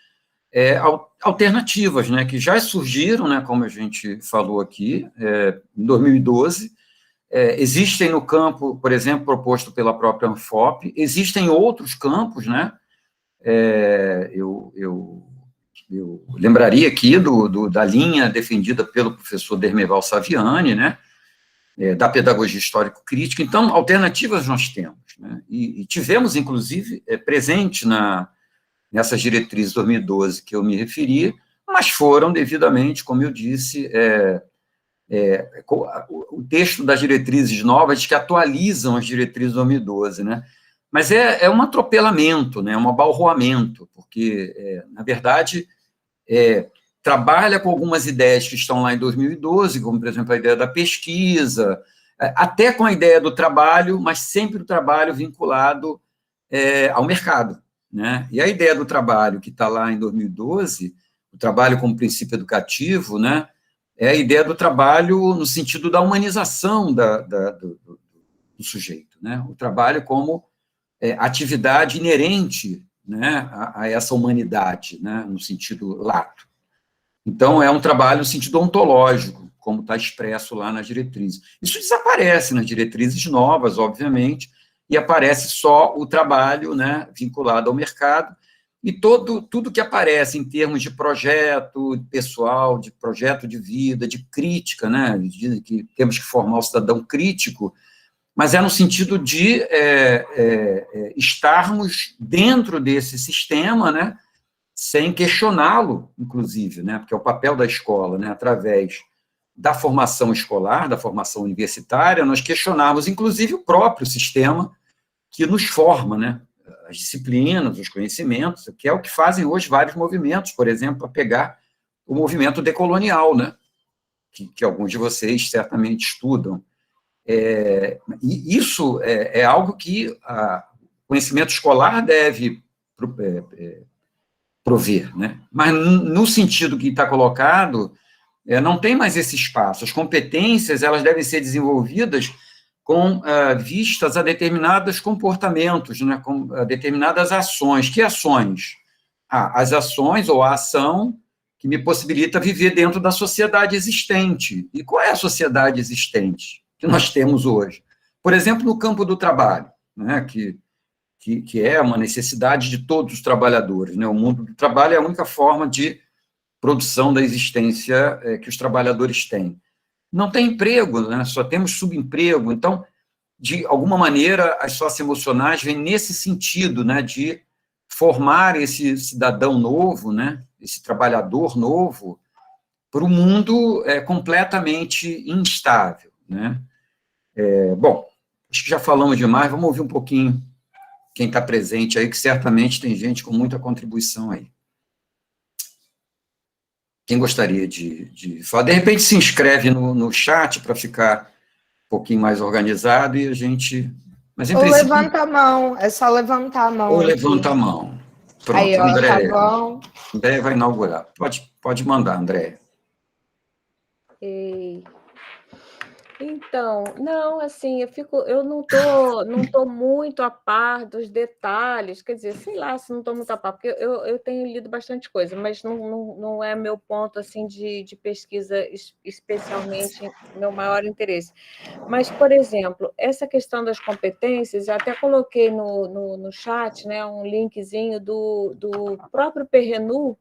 [SPEAKER 1] alternativas, né, que já surgiram, né, como a gente falou aqui, em 2012, existem no campo, por exemplo, proposto pela própria Anfop, existem outros campos, né, eu lembraria aqui da linha defendida pelo professor Dermeval Saviani, né, da pedagogia histórico-crítica. Então, alternativas nós temos, né, e tivemos, inclusive, presente nessas diretrizes de 2012 que eu me referi, mas foram devidamente, como eu disse, o texto das diretrizes novas que atualizam as diretrizes de 2012, né? Mas é um atropelamento, né? Um abalroamento, porque, na verdade, trabalha com algumas ideias que estão lá em 2012, como, por exemplo, a ideia da pesquisa, até com a ideia do trabalho, mas sempre o trabalho vinculado ao mercado, né? E a ideia do trabalho que está lá em 2012, o trabalho como princípio educativo, né, é a ideia do trabalho no sentido da humanização do sujeito, né? O trabalho como atividade inerente, né, a essa humanidade, né, no sentido lato. Então, é um trabalho no sentido ontológico, como está expresso lá nas diretrizes. Isso desaparece nas diretrizes novas, obviamente, e aparece só o trabalho, né, vinculado ao mercado, e tudo que aparece em termos de projeto pessoal, de projeto de vida, de crítica, né, dizem que temos que formar o cidadão crítico, mas no sentido de estarmos dentro desse sistema, né, sem questioná-lo, inclusive, né, porque é o papel da escola, né, através da formação escolar, da formação universitária, nós questionarmos, inclusive, o próprio sistema que nos forma, né, as disciplinas, os conhecimentos, que é o que fazem hoje vários movimentos, por exemplo, a pegar o movimento decolonial, né, que alguns de vocês certamente estudam. E isso é algo que o conhecimento escolar deve prover, né? Mas no sentido que está colocado, não tem mais esse espaço. As competências, elas devem ser desenvolvidas com vistas a determinados comportamentos, né, com determinadas ações. Que ações? As ações ou a ação que me possibilita viver dentro da sociedade existente. E qual é a sociedade existente que nós temos hoje? Por exemplo, no campo do trabalho, né, que é uma necessidade de todos os trabalhadores, né? O mundo do trabalho é a única forma de produção da existência que os trabalhadores têm. Não tem emprego, né? Só temos subemprego. Então, de alguma maneira, as socioemocionais vêm nesse sentido, né, de formar esse cidadão novo, né, esse trabalhador novo, para um mundo completamente instável, né? Bom, acho que já falamos demais, vamos ouvir um pouquinho quem está presente aí, que certamente tem gente com muita contribuição aí. Quem gostaria de falar? De repente se inscreve no chat para ficar um pouquinho mais organizado e a gente... Mas,
[SPEAKER 3] ou princípio, levanta a mão, é só levantar a mão.
[SPEAKER 1] Ou levanta a mão. Pronto,
[SPEAKER 3] aí, ó,
[SPEAKER 1] André.
[SPEAKER 3] Tá bom.
[SPEAKER 1] André vai inaugurar. Pode mandar, André.
[SPEAKER 4] Então, não, assim, eu não tô muito a par dos detalhes, quer dizer, sei lá se não estou muito a par, porque eu tenho lido bastante coisa, mas não é meu ponto, assim, de pesquisa, especialmente meu maior interesse. Mas, por exemplo, essa questão das competências, eu até coloquei no chat, né, um linkzinho do próprio Perrenu.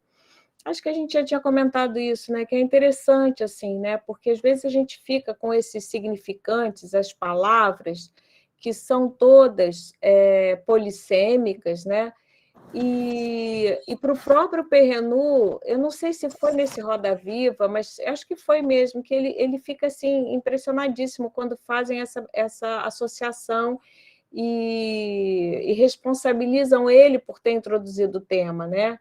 [SPEAKER 4] Acho que a gente já tinha comentado isso, né? Que é interessante, assim, né? Porque às vezes a gente fica com esses significantes, as palavras, que são todas polissêmicas, né? E para o próprio Perrenu, eu não sei se foi nesse Roda Viva, mas acho que foi mesmo, que ele fica assim, impressionadíssimo quando fazem essa associação e responsabilizam ele por ter introduzido o tema, né?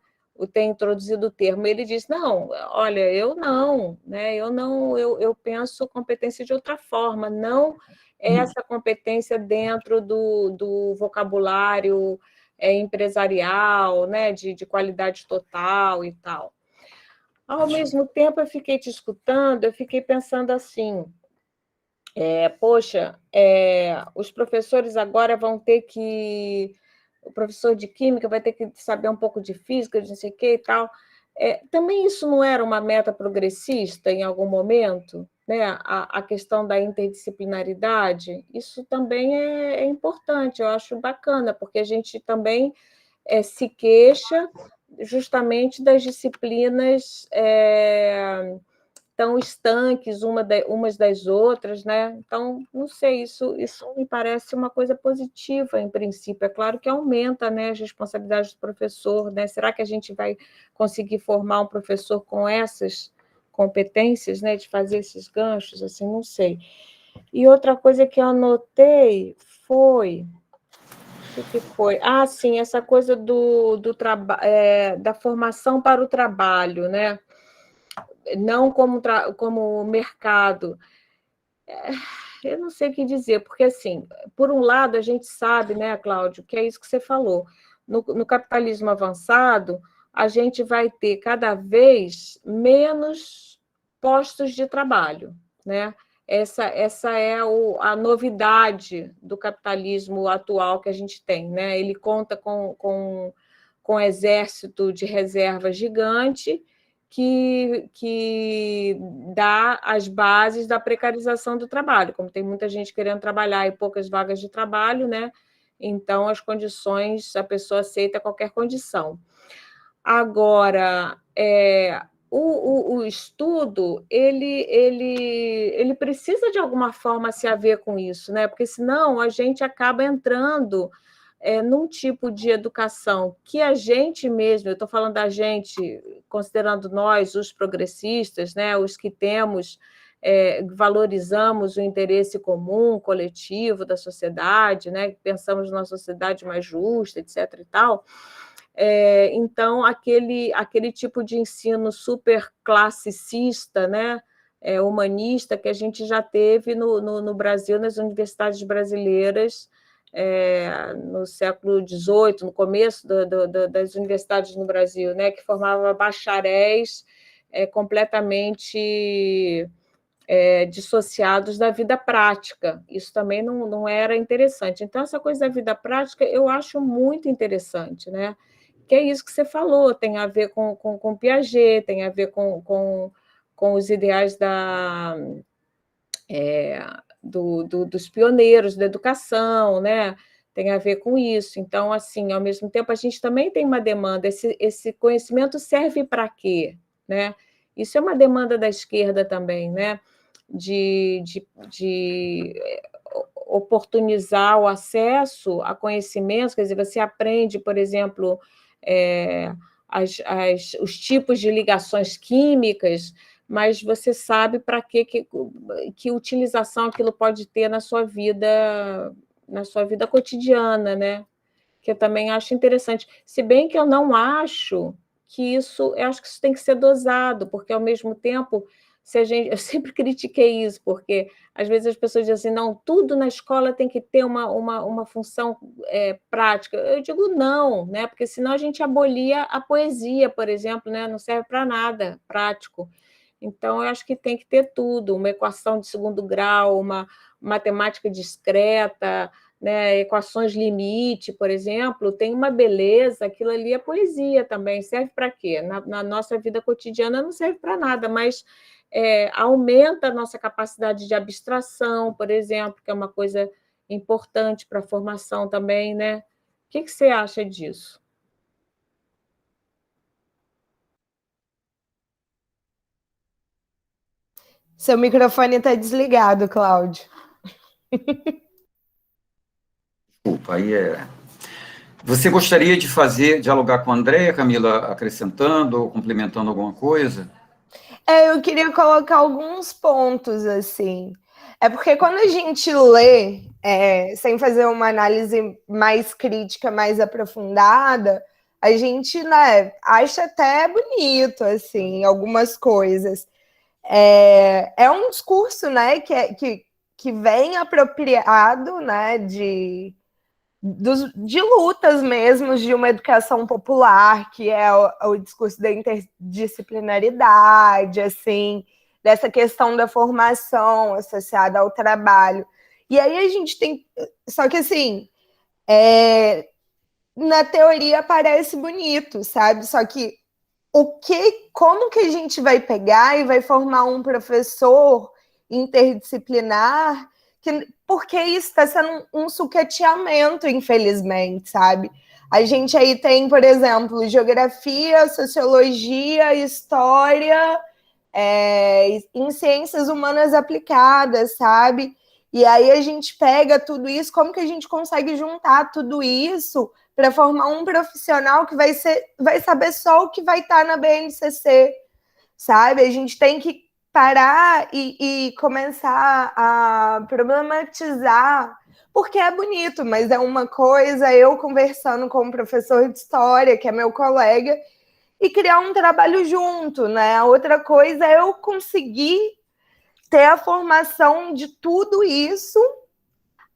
[SPEAKER 4] Ter introduzido o termo, ele diz, não, olha, eu não, né? Eu penso competência de outra forma, não essa competência dentro do vocabulário empresarial, né, de qualidade total e tal. Ao mesmo tempo, eu fiquei te escutando, eu fiquei pensando assim, poxa, os professores agora vão ter que... O professor de química vai ter que saber um pouco de física, de não sei o que e tal. Também isso não era uma meta progressista em algum momento? Né? A questão da interdisciplinaridade, isso também é importante, eu acho bacana, porque a gente também se queixa justamente das disciplinas tão estanques umas das outras, né? Então, não sei, isso me parece uma coisa positiva, em princípio. É claro que aumenta, né, as responsabilidades do professor, né? Será que a gente vai conseguir formar um professor com essas competências, né, de fazer esses ganchos? Assim, não sei. E outra coisa que eu anotei foi... O que foi? Ah, sim, essa coisa da formação para o trabalho, né? Não como mercado. Eu não sei o que dizer, porque, assim, por um lado, a gente sabe, né, Cláudio, que é isso que você falou. No capitalismo avançado, a gente vai ter cada vez postos de trabalho, né? Essa é a novidade do capitalismo atual que a gente tem, né? Ele conta com um exército de reserva gigante que dá as bases da precarização do trabalho. Como tem muita gente querendo trabalhar e poucas vagas de trabalho, né? Então, as condições, a pessoa aceita qualquer condição. Agora, o estudo, ele precisa, de alguma forma, se haver com isso, né? Porque, senão, a gente acaba entrando num tipo de educação que a gente mesmo, eu estou falando da gente, considerando nós, os progressistas, né? Os que valorizamos o interesse comum, coletivo da sociedade, né? Pensamos numa sociedade mais justa, etc. e tal. Então, aquele tipo de ensino super classicista, né? Humanista, que a gente já teve no Brasil, nas universidades brasileiras, no século XVIII, no começo das universidades no Brasil, né? Que formava bacharéis completamente dissociados da vida prática. Isso também não era interessante. Então, essa coisa da vida prática eu acho muito interessante, né? Que é isso que você falou, tem a ver com Piaget, tem a ver com os ideais dos pioneiros da educação, né? Tem a ver com isso. Então, assim, ao mesmo tempo, a gente também tem uma demanda. Esse conhecimento serve para quê? Né? Isso é uma demanda da esquerda também, né? De oportunizar o acesso a conhecimentos, quer dizer, você aprende, por exemplo, os tipos de ligações químicas, mas você sabe para que utilização aquilo pode ter na sua vida cotidiana, né? Que eu também acho interessante. Se bem que eu não acho eu acho que isso tem que ser dosado, porque, ao mesmo tempo, eu sempre critiquei isso, porque, às vezes, as pessoas dizem assim, não, tudo na escola tem que ter uma função prática. Eu digo não, né? Porque senão a gente abolia a poesia, por exemplo, né? Não serve para nada prático. Então, eu acho que tem que ter tudo, uma equação de segundo grau, uma matemática discreta, né, equações limite, por exemplo, tem uma beleza, aquilo ali é poesia também, serve para quê? Na nossa vida cotidiana não serve para nada, mas aumenta a nossa capacidade de abstração, por exemplo, que é uma coisa importante para a formação também, né? O que você acha disso?
[SPEAKER 3] Seu microfone está desligado, Cláudio.
[SPEAKER 1] Desculpa, aí Você gostaria de dialogar com a Andréia, Camila, acrescentando ou complementando alguma coisa?
[SPEAKER 3] Eu queria colocar alguns pontos, assim. É porque quando a gente lê, sem fazer uma análise mais crítica, mais aprofundada, a gente, né, acha até bonito, assim, algumas coisas. É um discurso, né, que vem apropriado, né, de lutas mesmo, de uma educação popular, que é o discurso da interdisciplinaridade, assim, dessa questão da formação associada ao trabalho. E aí a gente tem... Só que, assim, na teoria parece bonito, sabe? Só que como que a gente vai pegar e vai formar um professor interdisciplinar, porque isso está sendo um sucateamento, infelizmente, sabe? A gente aí tem, por exemplo, geografia, sociologia, história, em ciências humanas aplicadas, sabe? E aí a gente pega tudo isso, como que a gente consegue juntar tudo isso para formar um profissional que vai saber só o que vai estar na BNCC, sabe? A gente tem que parar e começar a problematizar, porque é bonito, mas é uma coisa eu conversando com um professor de história, que é meu colega, e criar um trabalho junto, né? A outra coisa é eu conseguir ter a formação de tudo isso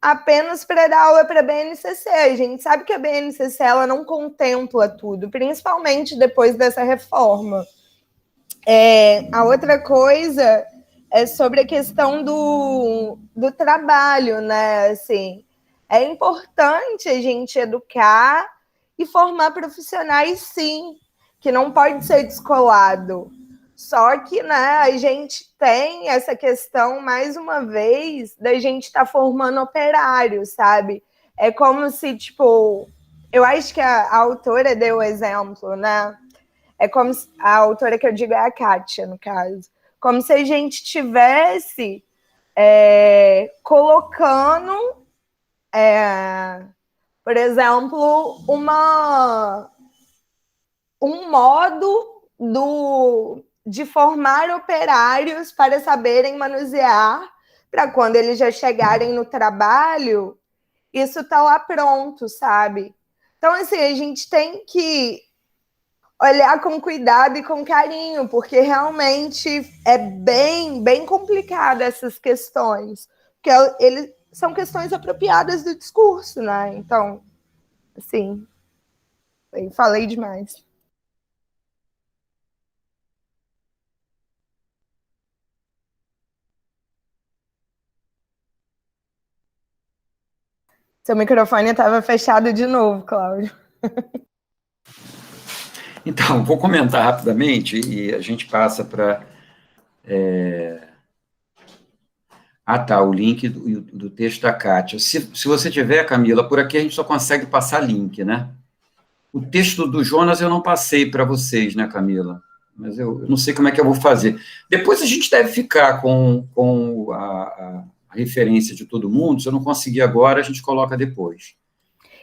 [SPEAKER 3] apenas para dar aula para a BNCC. A gente sabe que a BNCC ela não contempla tudo, principalmente depois dessa reforma. A outra coisa é sobre a questão do trabalho, né? Assim, é importante a gente educar e formar profissionais, sim, que não pode ser descolado. Só que, né, a gente tem essa questão, mais uma vez, da gente estar formando operários, sabe? É como se, tipo, eu acho que a autora deu o exemplo, né? É como se, a autora que eu digo é a Kátia, no caso. Como se a gente tivesse colocando, por exemplo, um modo de formar operários para saberem manusear, para quando eles já chegarem no trabalho, isso está lá pronto, sabe? Então, assim, a gente tem que olhar com cuidado e com carinho, porque realmente é bem, bem complicado essas questões, porque são questões apropriadas do discurso, né? Então, assim, falei demais. Seu microfone estava fechado de novo, Cláudio.
[SPEAKER 1] Então, vou comentar rapidamente e a gente passa para... o link do texto da Kátia. Se você tiver, Camila, por aqui a gente só consegue passar link, né? O texto do Jonas eu não passei para vocês, né, Camila? Mas eu não sei como é que eu vou fazer. Depois a gente deve ficar com a referência de todo mundo. Se eu não conseguir agora, a gente coloca depois.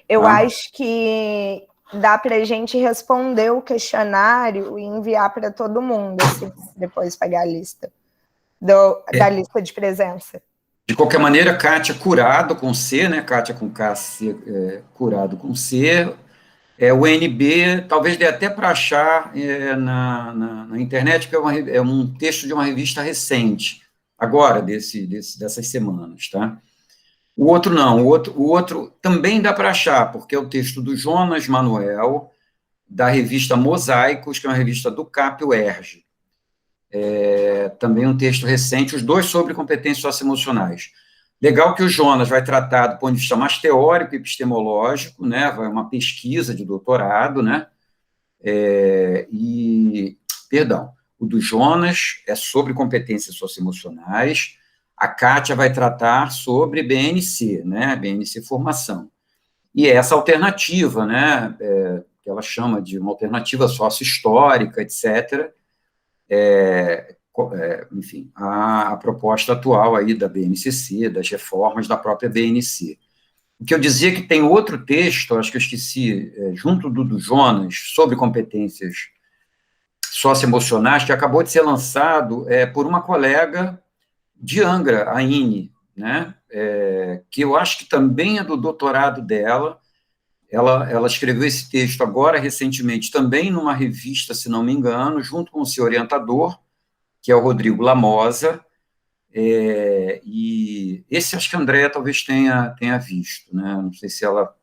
[SPEAKER 3] Eu acho que dá para a gente responder o questionário e enviar para todo mundo, assim, depois pegar a lista da lista de presença.
[SPEAKER 1] De qualquer maneira, Kátia Curado com C, né? Kátia com K, Curado com C. O NB, talvez dê até para achar na internet, porque é um texto de uma revista recente, agora, dessas semanas, tá? O outro não, o outro também dá para achar, porque é o texto do Jonas Manuel, da revista Mosaicos, que é uma revista do CAP-UERJ. Também um texto recente, os dois sobre competências socioemocionais. Legal que o Jonas vai tratar do ponto de vista mais teórico e epistemológico, né, vai uma pesquisa de doutorado, né, o do Jonas é sobre competências socioemocionais, a Kátia vai tratar sobre BNC, né, BNC formação, e essa alternativa, né, que ela chama de uma alternativa sócio-histórica, etc., enfim, a proposta atual aí da BNCC, das reformas da própria BNC. O que eu dizia que tem outro texto, acho que eu esqueci, junto do Jonas, sobre competências socioemocionais, que acabou de ser lançado por uma colega de Angra, a Ine, né, que eu acho que também é do doutorado dela. Ela escreveu esse texto agora, recentemente, também numa revista, se não me engano, junto com o seu orientador, que é o Rodrigo Lamosa, e esse acho que a Andréa talvez tenha visto, né? Não sei se ela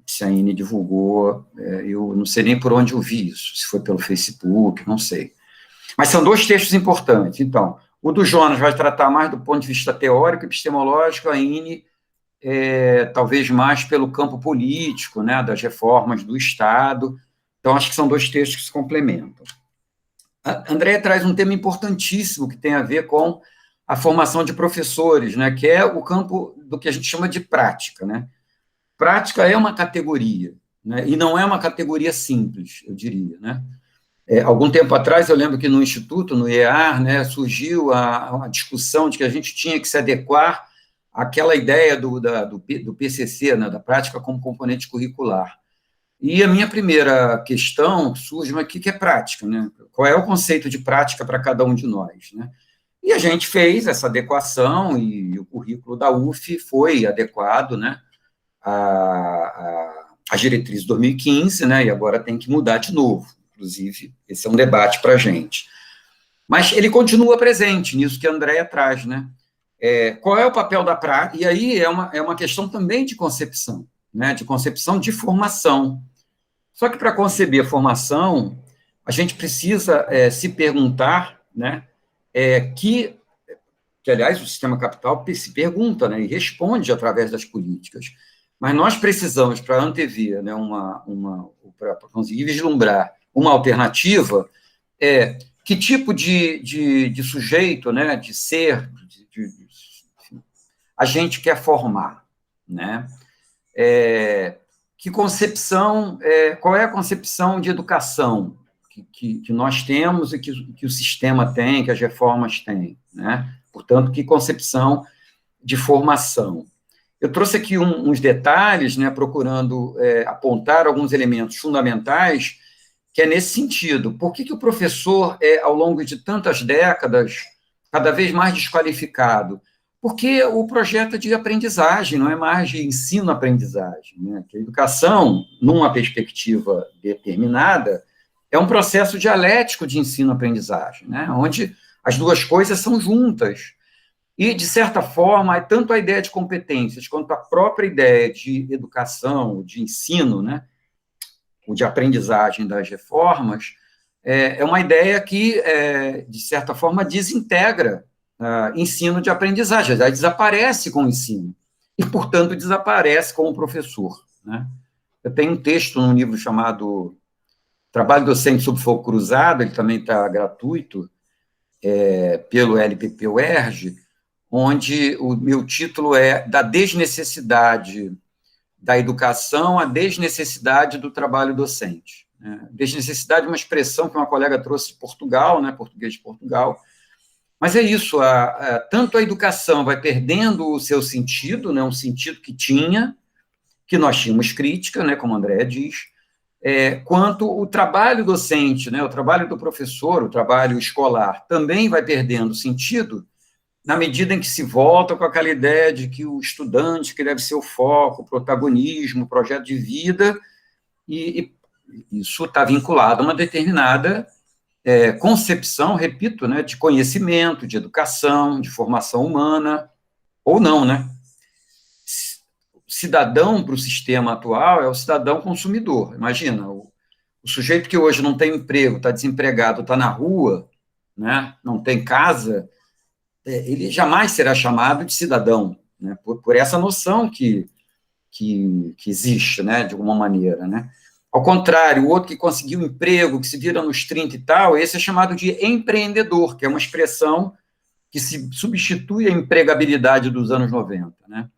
[SPEAKER 1] se a Aine divulgou, eu não sei nem por onde eu vi isso, se foi pelo Facebook, não sei. Mas são 2 textos importantes. Então, o do Jonas vai tratar mais do ponto de vista teórico e epistemológico, a Aine talvez mais pelo campo político, né, das reformas do Estado. Então, acho que são 2 textos que se complementam. A Andréa traz um tema importantíssimo que tem a ver com a formação de professores, né, que é o campo do que a gente chama de prática, né? Prática é uma categoria, né, e não é uma categoria simples, eu diria, né? Algum tempo atrás, eu lembro que no Instituto, no IEAR, né, surgiu a discussão de que a gente tinha que se adequar àquela ideia do PCC, né, da prática como componente curricular. E a minha primeira questão surge, mas o que é prática, né? Qual é o conceito de prática para cada um de nós, né? E a gente fez essa adequação, e o currículo da UF foi adequado, né, a diretriz de 2015, né, e agora tem que mudar de novo. Inclusive, esse é um debate para a gente. Mas ele continua presente nisso que a Andréa traz, né? Qual é o papel da prática? E aí é uma questão também de concepção, né, de concepção de formação. Só que para conceber a formação, a gente precisa se perguntar, né, que, aliás, o sistema capital se pergunta, né, e responde através das políticas. Mas nós precisamos, para antever, né, para conseguir vislumbrar uma alternativa, que tipo de sujeito, né, de ser, a gente quer formar, né? Que concepção, qual é a concepção de educação que nós temos e que o sistema tem, que as reformas têm, né? Portanto, que concepção de formação. Eu trouxe aqui uns detalhes, né, procurando apontar alguns elementos fundamentais, que é nesse sentido. Por que o professor ao longo de tantas décadas, cada vez mais desqualificado? Porque o projeto de aprendizagem não é mais de ensino-aprendizagem, né? Que a educação, numa perspectiva determinada, é um processo dialético de ensino-aprendizagem, né? Onde as 2 coisas são juntas. E, de certa forma, tanto a ideia de competências quanto a própria ideia de educação, de ensino, né, ou de aprendizagem das reformas, é uma ideia que, de certa forma, desintegra ensino de aprendizagem, já desaparece com o ensino, e, portanto, desaparece com o professor, né? Eu tenho um texto num livro chamado Trabalho Docente sob Fogo Cruzado, ele também está gratuito, pelo LPP-UERJ, onde o meu título é Da Desnecessidade da Educação à Desnecessidade do Trabalho Docente. Desnecessidade é uma expressão que uma colega trouxe de Portugal, né, português de Portugal, mas é isso, tanto a educação vai perdendo o seu sentido, né, um sentido que tinha, que nós tínhamos crítica, né, como a Andréa diz, quanto o trabalho docente, né, o trabalho do professor, o trabalho escolar, também vai perdendo sentido, na medida em que se volta com aquela ideia de que o estudante que deve ser o foco, o protagonismo, o projeto de vida, e isso está vinculado a uma determinada concepção, repito, né, de conhecimento, de educação, de formação humana, ou não, né? Cidadão para o sistema atual é o cidadão consumidor. Imagina, o sujeito que hoje não tem emprego, está desempregado, está na rua, né, não tem casa, ele jamais será chamado de cidadão, né, por essa noção que existe, né, de alguma maneira, né. Ao contrário, o outro que conseguiu emprego, que se vira nos 30 e tal, esse é chamado de empreendedor, que é uma expressão que se substitui a empregabilidade dos anos 90, né.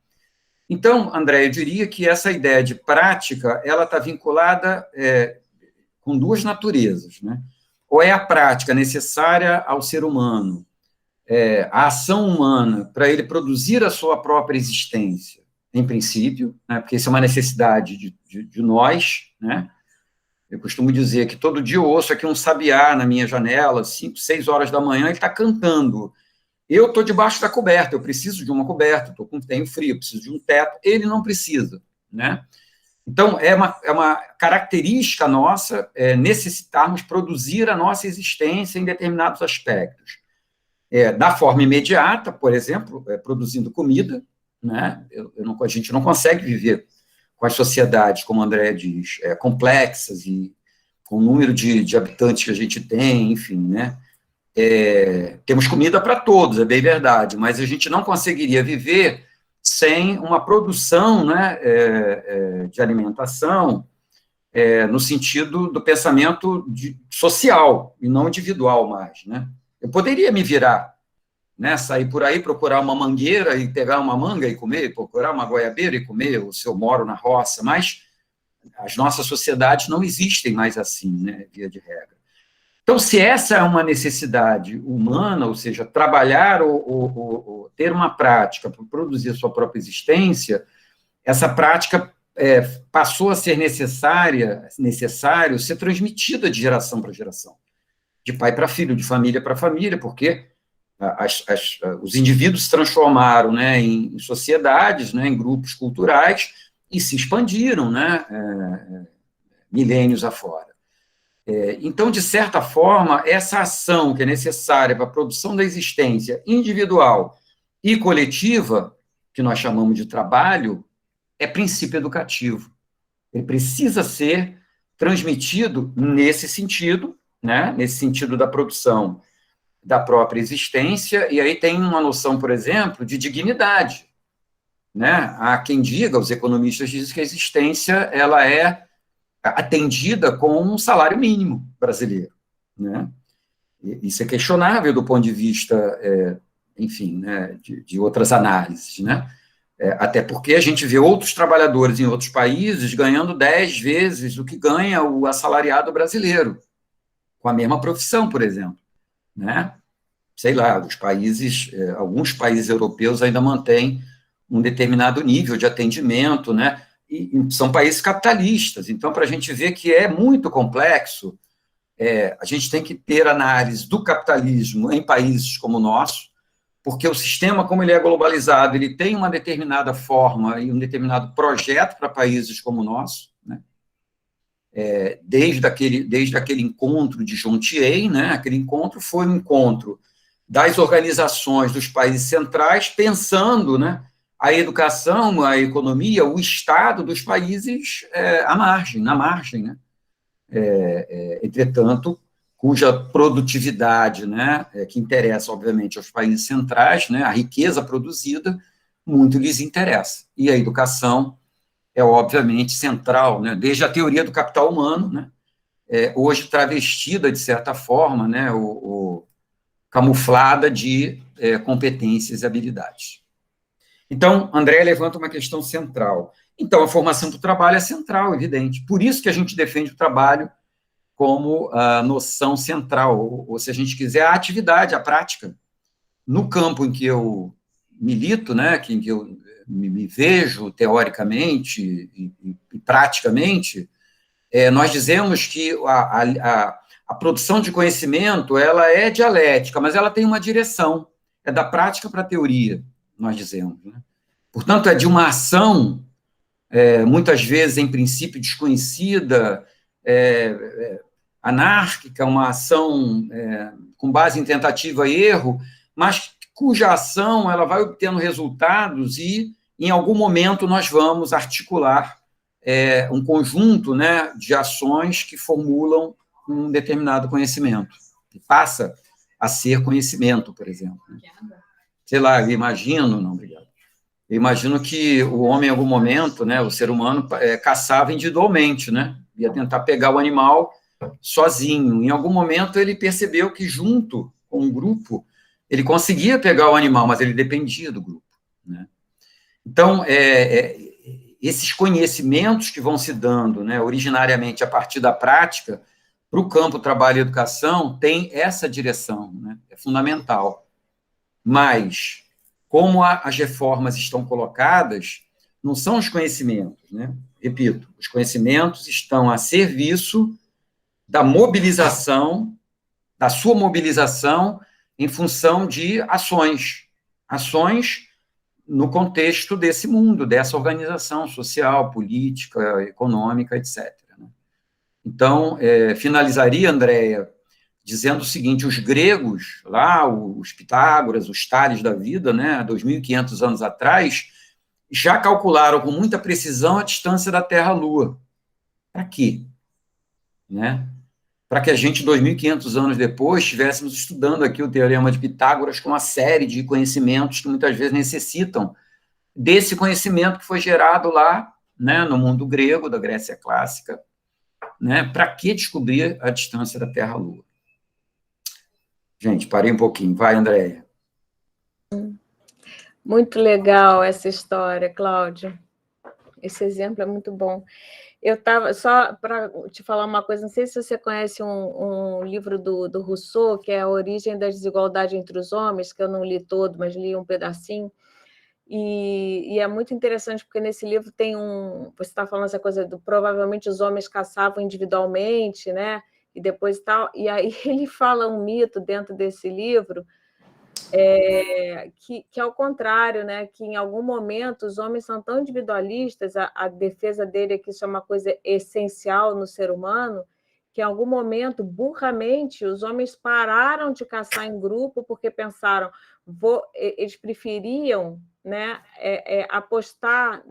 [SPEAKER 1] Então, André, eu diria que essa ideia de prática, ela está vinculada com 2 naturezas, né. Ou é a prática necessária ao ser humano, a ação humana para ele produzir a sua própria existência, em princípio, né, porque isso é uma necessidade de nós, né. Eu costumo dizer que todo dia eu ouço aqui um sabiá na minha janela, 5, 6 horas da manhã, ele está cantando. Eu estou debaixo da coberta, eu preciso de uma coberta, tenho frio, preciso de um teto, ele não precisa, né? Então, é uma característica nossa necessitarmos produzir a nossa existência em determinados aspectos. Da forma imediata, por exemplo, produzindo comida, né? A gente não consegue viver com as sociedades, como a Andréa diz, complexas e com o número de habitantes que a gente tem, enfim, né? Temos comida para todos, é bem verdade, mas a gente não conseguiria viver sem uma produção, né, de alimentação, no sentido do pensamento social e não individual mais, né? Eu poderia me virar, né, sair por aí, procurar uma mangueira e pegar uma manga e comer, procurar uma goiabeira e comer, ou se eu moro na roça, mas as nossas sociedades não existem mais assim, né, via de regra. Então, se essa é uma necessidade humana, ou seja, trabalhar ou ter uma prática para produzir a sua própria existência, essa prática passou a ser necessário ser transmitida de geração para geração, de pai para filho, de família para família, porque os indivíduos se transformaram, né, em sociedades, né, em grupos culturais, e se expandiram, né, milênios afora. Então, de certa forma, essa ação que é necessária para a produção da existência individual e coletiva, que nós chamamos de trabalho, é princípio educativo. Ele precisa ser transmitido nesse sentido, né, nesse sentido da produção da própria existência, e aí tem uma noção, por exemplo, de dignidade, né? Há quem diga, os economistas dizem que a existência ela é atendida com um salário mínimo brasileiro, né? Isso é questionável do ponto de vista, enfim, né, de outras análises, né? Até porque a gente vê outros trabalhadores em outros países ganhando 10 vezes o que ganha o assalariado brasileiro, com a mesma profissão, por exemplo, né? Sei lá, alguns países europeus ainda mantêm um determinado nível de atendimento, né? E são países capitalistas, então, para a gente ver que é muito complexo, a gente tem que ter análise do capitalismo em países como o nosso, porque o sistema, como ele é globalizado, ele tem uma determinada forma e um determinado projeto para países como o nosso, né? Desde aquele encontro de Jontier, né? Aquele encontro foi um encontro das organizações dos países centrais, pensando, né, a educação, a economia, o Estado dos países na margem, né? Entretanto, cuja produtividade, né, que interessa, obviamente, aos países centrais, né, a riqueza produzida, muito lhes interessa. E a educação é, obviamente, central, né, desde a teoria do capital humano, né, hoje travestida, de certa forma, né, camuflada de competências e habilidades. Então, André levanta uma questão central. Então, a formação do trabalho é central, evidente. Por isso que a gente defende o trabalho como a noção central, ou se a gente quiser, a atividade, a prática. No campo em que eu milito, né, em que eu me vejo teoricamente e praticamente, nós dizemos que a produção de conhecimento ela é dialética, mas ela tem uma direção, é da prática para a teoria, nós dizemos, né? Portanto, é de uma ação, muitas vezes, em princípio, desconhecida, anárquica, uma ação com base em tentativa e erro, mas cuja ação ela vai obtendo resultados e, em algum momento, nós vamos articular um conjunto, né, de ações que formulam um determinado conhecimento, que passa a ser conhecimento, por exemplo. Sei lá, eu imagino, não, obrigado. Eu imagino que o homem, em algum momento, né, o ser humano, caçava individualmente, né, ia tentar pegar o animal sozinho. Em algum momento, ele percebeu que, junto com um grupo, ele conseguia pegar o animal, mas ele dependia do grupo, né? Então, esses conhecimentos que vão se dando, né, originariamente a partir da prática, para o campo trabalho e educação, tem essa direção, né, é fundamental. Mas, como as reformas estão colocadas, não são os conhecimentos, né? Repito, os conhecimentos estão a serviço da mobilização, da sua mobilização em função de ações no contexto desse mundo, dessa organização social, política, econômica, etc. Então, finalizaria, Andréa, dizendo o seguinte: os gregos, lá, os Pitágoras, os Tales da vida, né, 2.500 anos atrás, já calcularam com muita precisão a distância da Terra à Lua. Para quê? Né? Para que a gente, 2.500 anos depois, estivéssemos estudando aqui o Teorema de Pitágoras com uma série de conhecimentos que muitas vezes necessitam desse conhecimento que foi gerado lá, né, no mundo grego, da Grécia clássica, né? Para que descobrir a distância da Terra à Lua? Gente, parei um pouquinho. Vai, Andréia.
[SPEAKER 4] Muito legal essa história, Cláudio. Esse exemplo é muito bom. Eu estava, só para te falar uma coisa, não sei se você conhece um livro do Rousseau, que é A Origem da Desigualdade entre os Homens, que eu não li todo, mas li um pedacinho. E é muito interessante, porque nesse livro tem você está falando essa coisa provavelmente os homens caçavam individualmente, né? E depois tal. E aí ele fala um mito dentro desse livro, que é ao contrário, né? Que em algum momento os homens são tão individualistas, a defesa dele é que isso é uma coisa essencial no ser humano, que em algum momento, burramente, os homens pararam de caçar em grupo porque pensaram, eles preferiam, né, apostar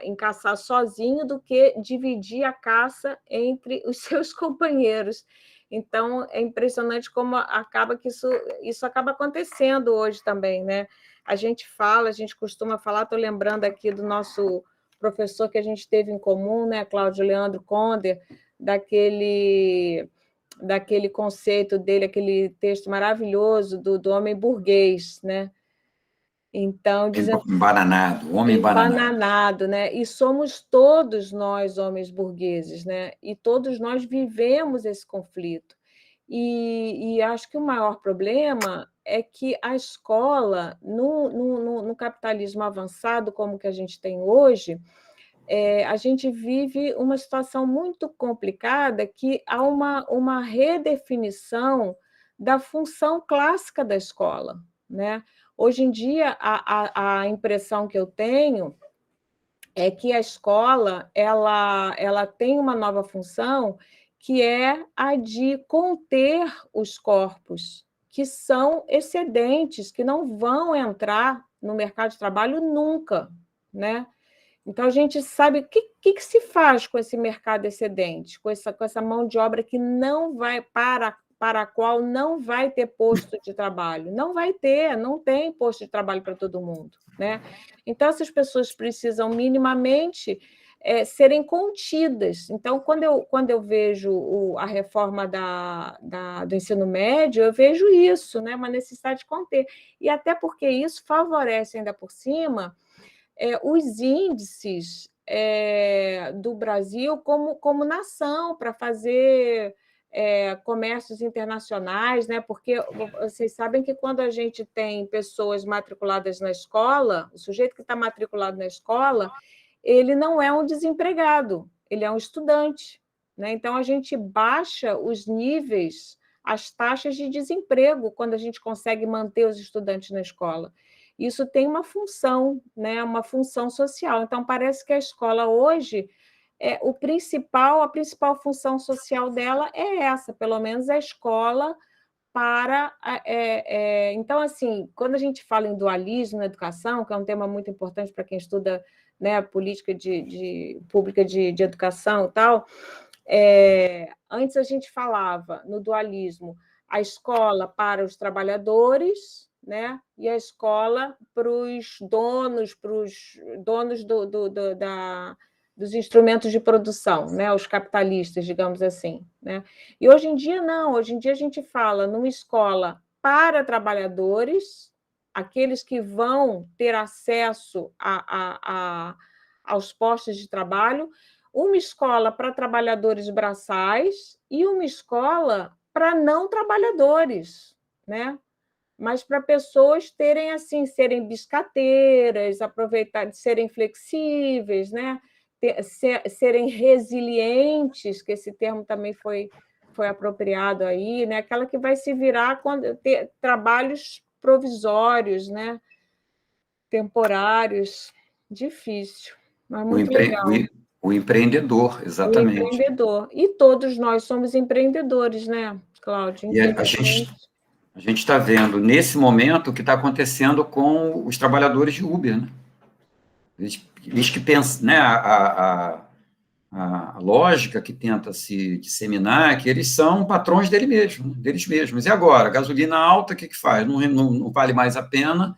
[SPEAKER 4] em caçar sozinho do que dividir a caça entre os seus companheiros. Então, é impressionante como acaba que isso acaba acontecendo hoje também, né? A gente costuma falar, estou lembrando aqui do nosso professor que a gente teve em comum, né, Cláudio Leandro Conder, daquele conceito dele, aquele texto maravilhoso do homem burguês, né? Então, dizendo...
[SPEAKER 1] Homem
[SPEAKER 4] embananado, né? E somos todos nós homens burgueses, né? E todos nós vivemos esse conflito. E acho que o maior problema é que a escola, no capitalismo avançado como que a gente tem hoje, a gente vive uma situação muito complicada, que há uma redefinição da função clássica da escola, né? Hoje em dia, a impressão que eu tenho é que a escola ela tem uma nova função, que é a de conter os corpos, que são excedentes, que não vão entrar no mercado de trabalho nunca, né? Então, a gente sabe o que se faz com esse mercado excedente, com essa mão de obra que não vai para a qual não vai ter posto de trabalho. Não vai ter, não tem posto de trabalho para todo mundo, né? Então, essas pessoas precisam minimamente serem contidas. Então, quando eu vejo a reforma do ensino médio, eu vejo isso, né? Uma necessidade de conter. E até porque isso favorece, ainda por cima, os índices do Brasil como nação, para fazer comércios internacionais, né? Porque vocês sabem que quando a gente tem pessoas matriculadas na escola, o sujeito que está matriculado na escola, ele não é um desempregado, ele é um estudante, né? Então, a gente baixa os níveis, as taxas de desemprego, quando a gente consegue manter os estudantes na escola. Isso tem uma função, né? Uma função social. Então, parece que a escola hoje, a principal função social dela é essa, pelo menos a escola para... Então, assim, quando a gente fala em dualismo na educação, que é um tema muito importante para quem estuda, né, política pública de educação e tal, antes a gente falava no dualismo a escola para os trabalhadores, né? E a escola para os donos dos instrumentos de produção, né? Os capitalistas, digamos assim, né? E hoje em dia não, hoje em dia a gente fala numa escola para trabalhadores, aqueles que vão ter acesso aos postos de trabalho, uma escola para trabalhadores braçais e uma escola para não trabalhadores, né? Mas para pessoas terem, assim, serem biscateiras, aproveitar, serem flexíveis, né? Serem resilientes, que esse termo também foi apropriado aí, né? Aquela que vai se virar quando ter trabalhos provisórios, né? Temporários, difícil, mas muito legal.
[SPEAKER 1] O empreendedor, exatamente.
[SPEAKER 4] O empreendedor. E todos nós somos empreendedores, né, Cláudio?
[SPEAKER 1] E a gente está vendo, nesse momento, o que está acontecendo com os trabalhadores de Uber, né? Eles que pensam, né, a lógica que tenta se disseminar é que eles são patrões deles mesmos. E agora? Gasolina alta, o que faz? Não vale mais a pena.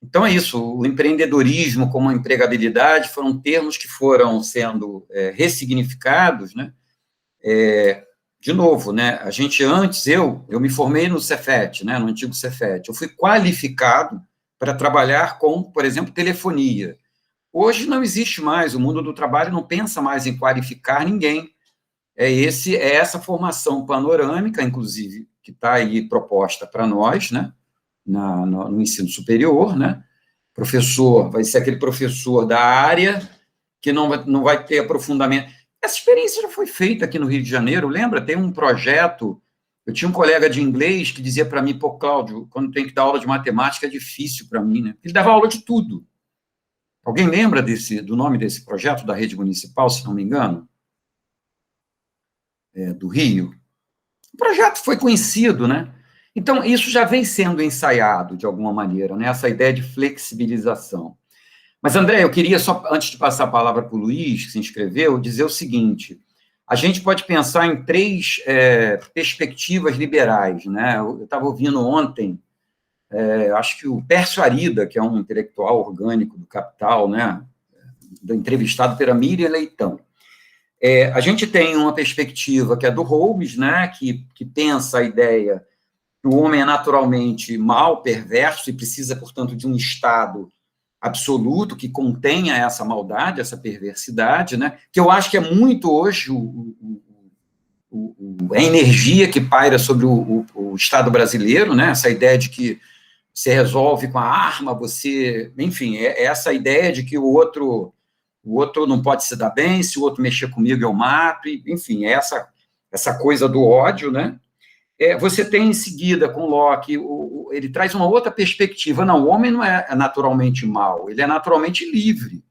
[SPEAKER 1] Então, é isso. O empreendedorismo como a empregabilidade foram termos que foram sendo ressignificados, né? De novo, né? A gente antes, eu me formei no Cefet, né, no antigo Cefet. Eu fui qualificado para trabalhar com, por exemplo, telefonia. Hoje não existe mais, o mundo do trabalho não pensa mais em qualificar ninguém. É essa formação panorâmica, inclusive, que está aí proposta para nós, né, no ensino superior, né? Professor, vai ser aquele professor da área que não vai ter aprofundamento. Essa experiência já foi feita aqui no Rio de Janeiro, lembra? Tem um projeto, eu tinha um colega de inglês que dizia para mim, pô, Cláudio, quando tem que dar aula de matemática é difícil para mim, né? Ele dava aula de tudo. Alguém lembra do nome desse projeto da rede municipal, se não me engano? Do Rio? O projeto foi conhecido, né? Então, isso já vem sendo ensaiado, de alguma maneira, né? Essa ideia de flexibilização. Mas, André, eu queria só, antes de passar a palavra para o Luiz, que se inscreveu, dizer o seguinte: a gente pode pensar em 3 perspectivas liberais, né? Eu estava ouvindo ontem, acho que o Pércio Arida, que é um intelectual orgânico do Capital, né, entrevistado pela Miriam Leitão. A gente tem uma perspectiva que é do Holmes, né, que pensa a ideia que o homem é naturalmente mau, perverso, e precisa, portanto, de um Estado absoluto que contenha essa maldade, essa perversidade, né, que eu acho que é muito hoje a energia que paira sobre o Estado brasileiro, né, essa ideia de que você resolve com a arma, enfim, essa ideia de que o outro não pode se dar bem, se o outro mexer comigo eu mato, enfim, essa coisa do ódio, né? Você tem em seguida, com Locke, ele traz uma outra perspectiva. Não, o homem não é naturalmente mau, ele é naturalmente livre.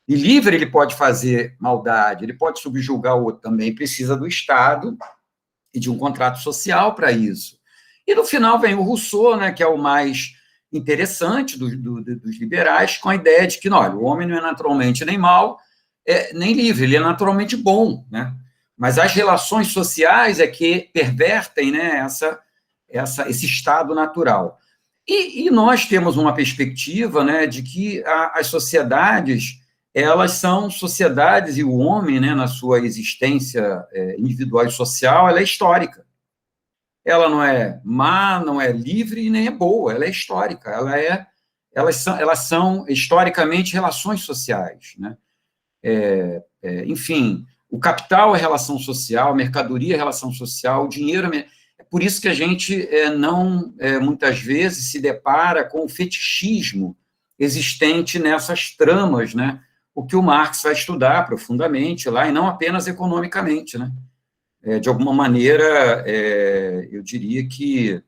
[SPEAKER 1] E livre ele pode fazer maldade, ele pode subjugar o outro também, precisa do Estado e de um contrato social para isso. E no final vem o Rousseau, né, que é o mais interessante dos liberais, com a ideia de que, não, olha, o homem não é naturalmente nem mau, nem livre, ele é naturalmente bom, né? Mas as relações sociais é que pervertem, né, esse estado natural. E nós temos uma perspectiva, né, de que as sociedades, elas são sociedades, e o homem, né, na sua existência individual e social, ela é histórica. Ela não é má, não é livre e nem é boa, ela é histórica, elas são historicamente relações sociais, né? Enfim, o capital é relação social, a mercadoria é relação social, o dinheiro é por isso que a gente muitas vezes se depara com o fetichismo existente nessas tramas, né? O que o Marx vai estudar profundamente lá, e não apenas economicamente, né? De alguma maneira, eu diria que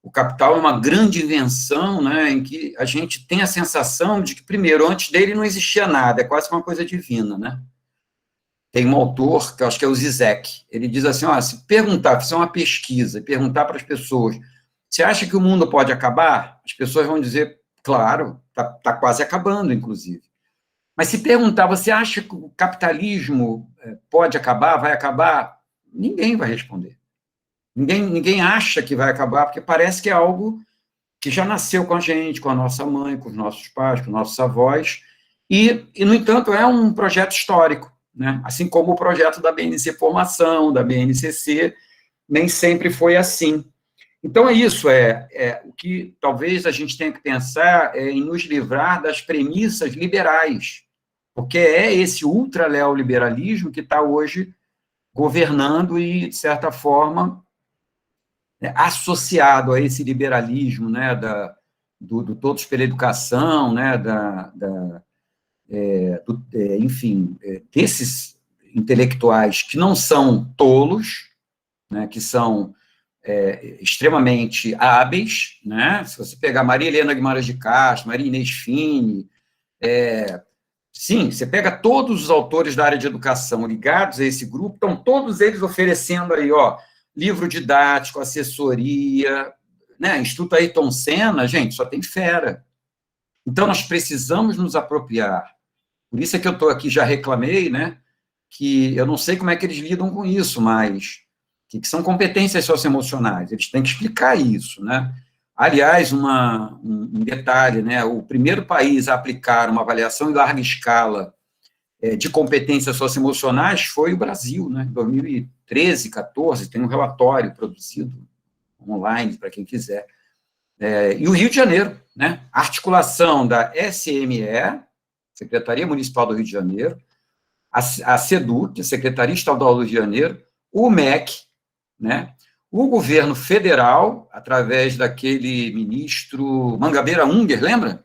[SPEAKER 1] o Capital é uma grande invenção, né, em que a gente tem a sensação de que, primeiro, antes dele não existia nada, é quase uma coisa divina, né? Tem um autor, que eu acho que é o Zizek, ele diz assim, se perguntar, fizer uma pesquisa, e perguntar para as pessoas, você acha que o mundo pode acabar? As pessoas vão dizer, claro, está quase acabando, inclusive. Mas se perguntar, você acha que o capitalismo pode acabar, vai acabar? Ninguém vai responder. Ninguém acha que vai acabar, porque parece que é algo que já nasceu com a gente, com a nossa mãe, com os nossos pais, com os nossos avós, e no entanto, é um projeto histórico, né? Assim como o projeto da BNC Formação, da BNCC, nem sempre foi assim. Então, é isso, o que talvez a gente tenha que pensar em nos livrar das premissas liberais, porque é esse ultra-neoliberalismo que está hoje governando e, de certa forma, associado a esse liberalismo, né, do todos pela educação, né, enfim, desses intelectuais que não são tolos, né, que são extremamente hábeis, né? Se você pegar Maria Helena Guimarães de Castro, Maria Inês Fini, sim, você pega todos os autores da área de educação ligados a esse grupo, estão todos eles oferecendo aí, livro didático, assessoria, né? Instituto Ayrton Senna, gente, só tem fera. Então, nós precisamos nos apropriar. Por isso é que eu estou aqui, já reclamei, né, que eu não sei como é que eles lidam com isso, mas que são competências socioemocionais, eles têm que explicar isso, né? Aliás, um detalhe, né, o primeiro país a aplicar uma avaliação em larga escala de competências socioemocionais foi o Brasil, né, em 2013, 14, tem um relatório produzido online, para quem quiser, e o Rio de Janeiro, né, a articulação da SME, Secretaria Municipal do Rio de Janeiro, a SEDUC, a Secretaria Estadual do Rio de Janeiro, o MEC, né, o governo federal, através daquele ministro Mangabeira Unger, lembra?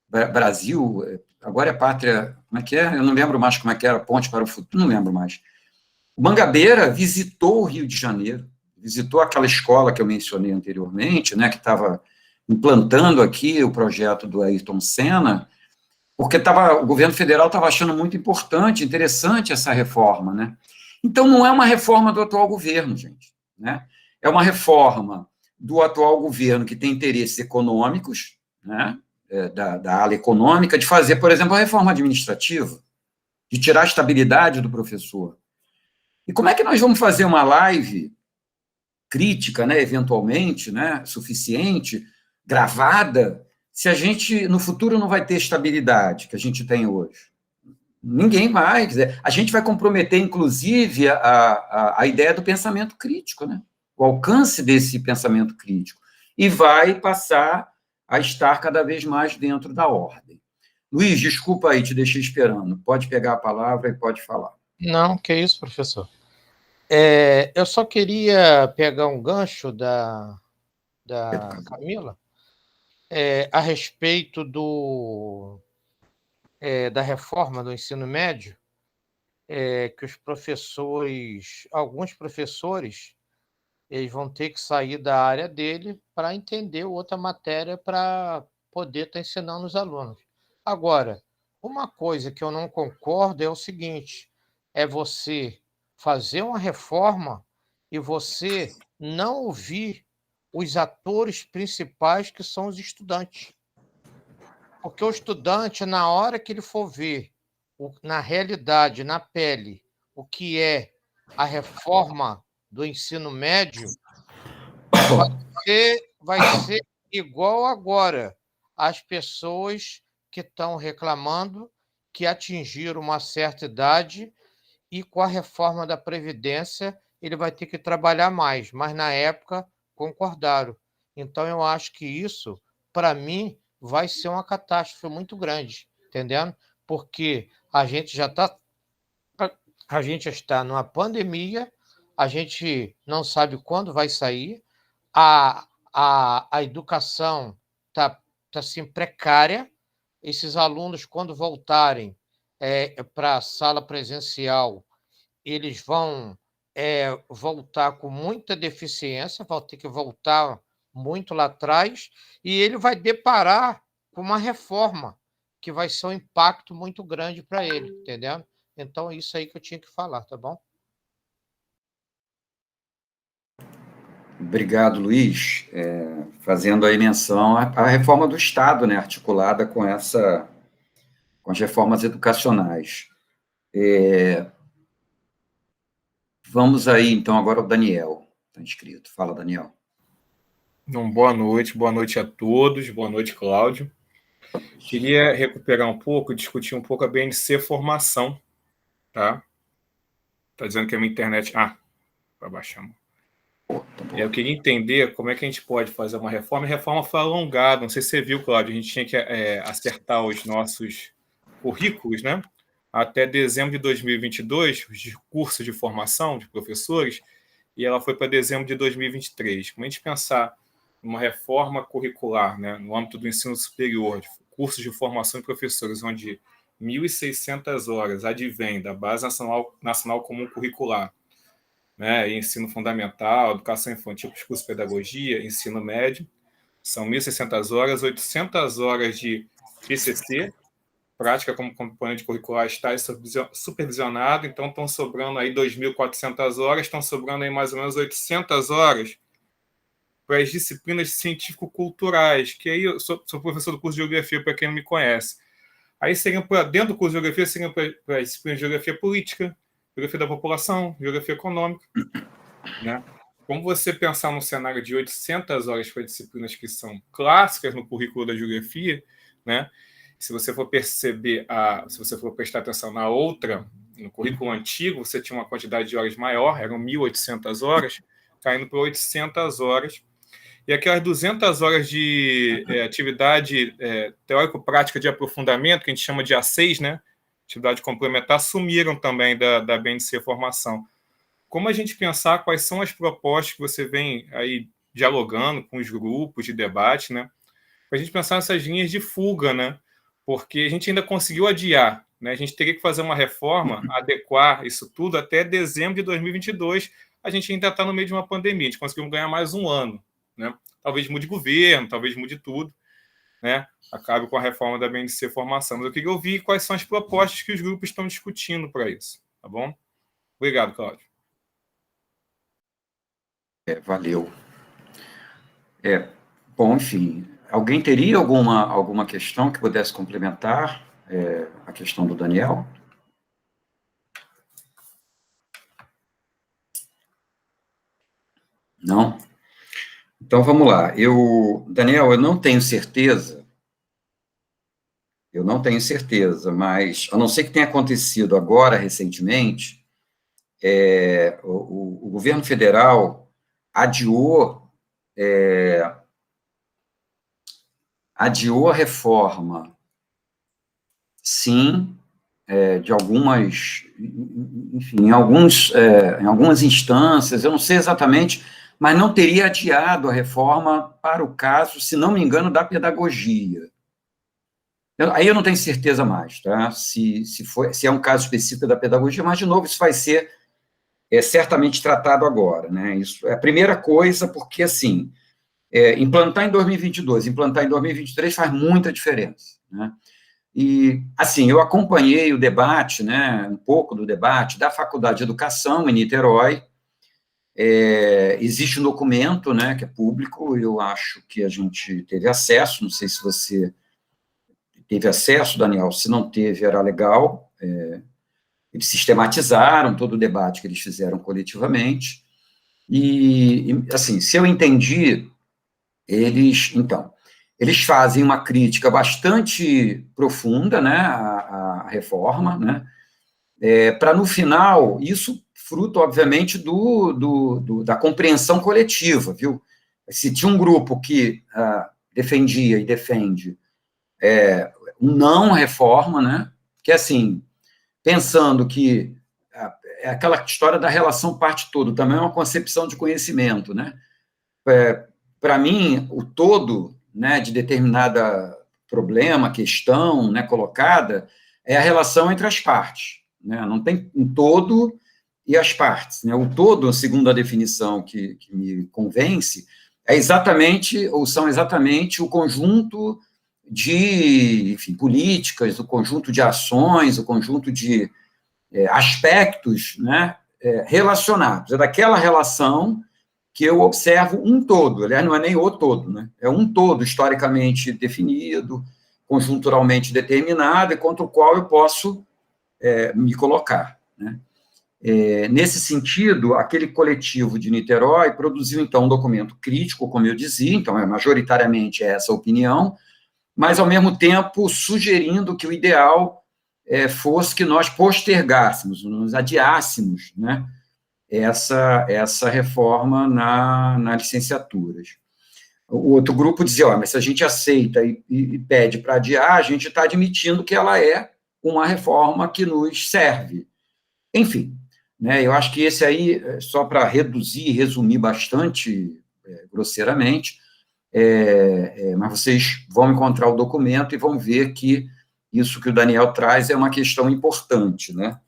[SPEAKER 1] Brasil, agora é pátria, como é que é? Eu não lembro mais como é que era, Ponte para o Futuro, não lembro mais. O Mangabeira visitou o Rio de Janeiro, visitou aquela escola que eu mencionei anteriormente, né, que estava implantando aqui o projeto do Ayrton Senna, porque o governo federal estava achando muito importante, interessante essa reforma, né? Então, não é uma reforma do atual governo, gente, né? É uma reforma do atual governo que tem interesses econômicos, né, da ala econômica, de fazer, por exemplo, a reforma administrativa, de tirar a estabilidade do professor. E como é que nós vamos fazer uma live crítica, né, eventualmente, né, suficiente, gravada, se a gente, no futuro, não vai ter estabilidade que a gente tem hoje? Ninguém vai, quer dizer, a gente vai comprometer, inclusive, a ideia do pensamento crítico, né? O alcance desse pensamento crítico, e vai passar a estar cada vez mais dentro da ordem. Luiz, desculpa aí, te deixei esperando. Pode pegar a palavra e pode falar.
[SPEAKER 5] Não, que isso, professor. Eu só queria pegar um gancho da Camila a respeito da reforma do ensino médio, que alguns professores, eles vão ter que sair da área dele para entender outra matéria para poder estar ensinando os alunos. Agora, uma coisa que eu não concordo é o seguinte, é você fazer uma reforma e você não ouvir os atores principais, que são os estudantes. Porque o estudante, na hora que ele for ver, na realidade, na pele, o que é a reforma do ensino médio, vai ser igual agora às pessoas que estão reclamando que atingiram uma certa idade e com a reforma da Previdência ele vai ter que trabalhar mais, mas na época concordaram. Então eu acho que isso, para mim, vai ser uma catástrofe muito grande, entendendo? Porque a gente já está numa pandemia, a gente não sabe quando vai sair, a educação está assim, precária, esses alunos, quando voltarem para a sala presencial, eles vão voltar com muita deficiência, vão ter que voltar muito lá atrás, e ele vai deparar com uma reforma que vai ser um impacto muito grande para ele, entendeu? Então, isso aí que eu tinha que falar, tá bom?
[SPEAKER 1] Obrigado, Luiz. Fazendo aí menção à reforma do Estado, né, articulada com as reformas educacionais. Vamos aí, então, agora ao Daniel. Está inscrito. Fala, Daniel.
[SPEAKER 6] Boa noite a todos, boa noite, Cláudio. Queria recuperar um pouco, discutir um pouco a BNC formação, tá? Está dizendo que a minha internet... para baixar. Eu queria entender como é que a gente pode fazer uma reforma. A reforma foi alongada, não sei se você viu, Cláudio, a gente tinha que acertar os nossos currículos, né? Até dezembro de 2022, os cursos de formação de professores, e ela foi para dezembro de 2023. Como a gente pensar numa reforma curricular, né, no âmbito do ensino superior, de cursos de formação de professores, onde 1.600 horas advém da Base Nacional Comum Curricular, né, ensino fundamental, educação infantil, curso de pedagogia, ensino médio, são 1.600 horas, 800 horas de PCC, prática como componente curricular está supervisionado, então estão sobrando aí 2.400 horas, estão sobrando aí mais ou menos 800 horas para as disciplinas científico-culturais, que aí eu sou professor do curso de Geografia, para quem não me conhece. Aí seriam, dentro do curso de Geografia, seriam para as disciplinas de Geografia Política, Geografia da População, Geografia Econômica, né? Como você pensar num cenário de 800 horas para disciplinas que são clássicas no currículo da Geografia, né? Se você for perceber, se você for prestar atenção na outra, no currículo antigo, você tinha uma quantidade de horas maior, eram 1.800 horas, caindo para 800 horas. E aquelas 200 horas de atividade teórico-prática de aprofundamento, que a gente chama de A6, né? Atividade complementar, sumiram também da BNCC Formação. Como a gente pensar quais são as propostas que você vem aí dialogando com os grupos de debate, né? Para a gente pensar nessas linhas de fuga, né? Porque a gente ainda conseguiu adiar, né? A gente teria que fazer uma reforma, adequar isso tudo até dezembro de 2022. A gente ainda está no meio de uma pandemia, a gente conseguiu ganhar mais um ano, né? Talvez mude governo, talvez mude tudo, né? Acabe com a reforma da BNCC Formação. Mas eu queria ouvir quais são as propostas que os grupos estão discutindo para isso, tá bom? Obrigado, Cláudio.
[SPEAKER 1] Valeu. Bom, enfim, alguém teria alguma questão que pudesse complementar a questão do Daniel? Não? Então, vamos lá. Daniel, eu não tenho certeza, mas, a não ser que tenha acontecido agora, recentemente, o governo federal adiou a reforma, sim, de algumas, enfim, em algumas instâncias, eu não sei exatamente, mas não teria adiado a reforma para o caso, se não me engano, da pedagogia. Aí eu não tenho certeza mais, tá? Se é um caso específico da pedagogia, mas, de novo, isso vai ser certamente tratado agora, né? Isso é a primeira coisa, porque, assim, implantar em 2022, implantar em 2023 faz muita diferença, né? E, assim, eu acompanhei o debate, né, um pouco do debate da Faculdade de Educação em Niterói. Existe um documento, né, que é público, eu acho que a gente teve acesso, não sei se você teve acesso, Daniel, se não teve, era legal. Eles sistematizaram todo o debate que eles fizeram coletivamente, e assim, se eu entendi, eles fazem uma crítica bastante profunda, né, à reforma, né, para, no final, isso fruto, obviamente, da compreensão coletiva, viu? Se tinha um grupo que defendia e defende não reforma, né, que, assim, pensando que aquela história da relação parte-todo também é uma concepção de conhecimento, né? Para mim, o todo, né, de determinada problema, questão, né, colocada, é a relação entre as partes, né? Não tem um todo e as partes, né? O todo, segundo a definição que me convence, são exatamente o conjunto de, enfim, políticas, o conjunto de ações, o conjunto de aspectos, né, relacionados. É daquela relação que eu observo um todo, aliás, não é nem o todo, né, é um todo historicamente definido, conjunturalmente determinado, e contra o qual eu posso me colocar, né. Nesse sentido, aquele coletivo de Niterói produziu, então, um documento crítico, como eu dizia, então, majoritariamente essa opinião, mas, ao mesmo tempo, sugerindo que o ideal fosse que nós postergássemos, nos adiássemos, né, essa reforma nas licenciaturas. O outro grupo dizia, mas se a gente aceita e pede para adiar, a gente está admitindo que ela é uma reforma que nos serve. Enfim, né, eu acho que esse aí, só para resumir bastante grosseiramente, mas vocês vão encontrar o documento e vão ver que isso que o Daniel traz é uma questão importante, né?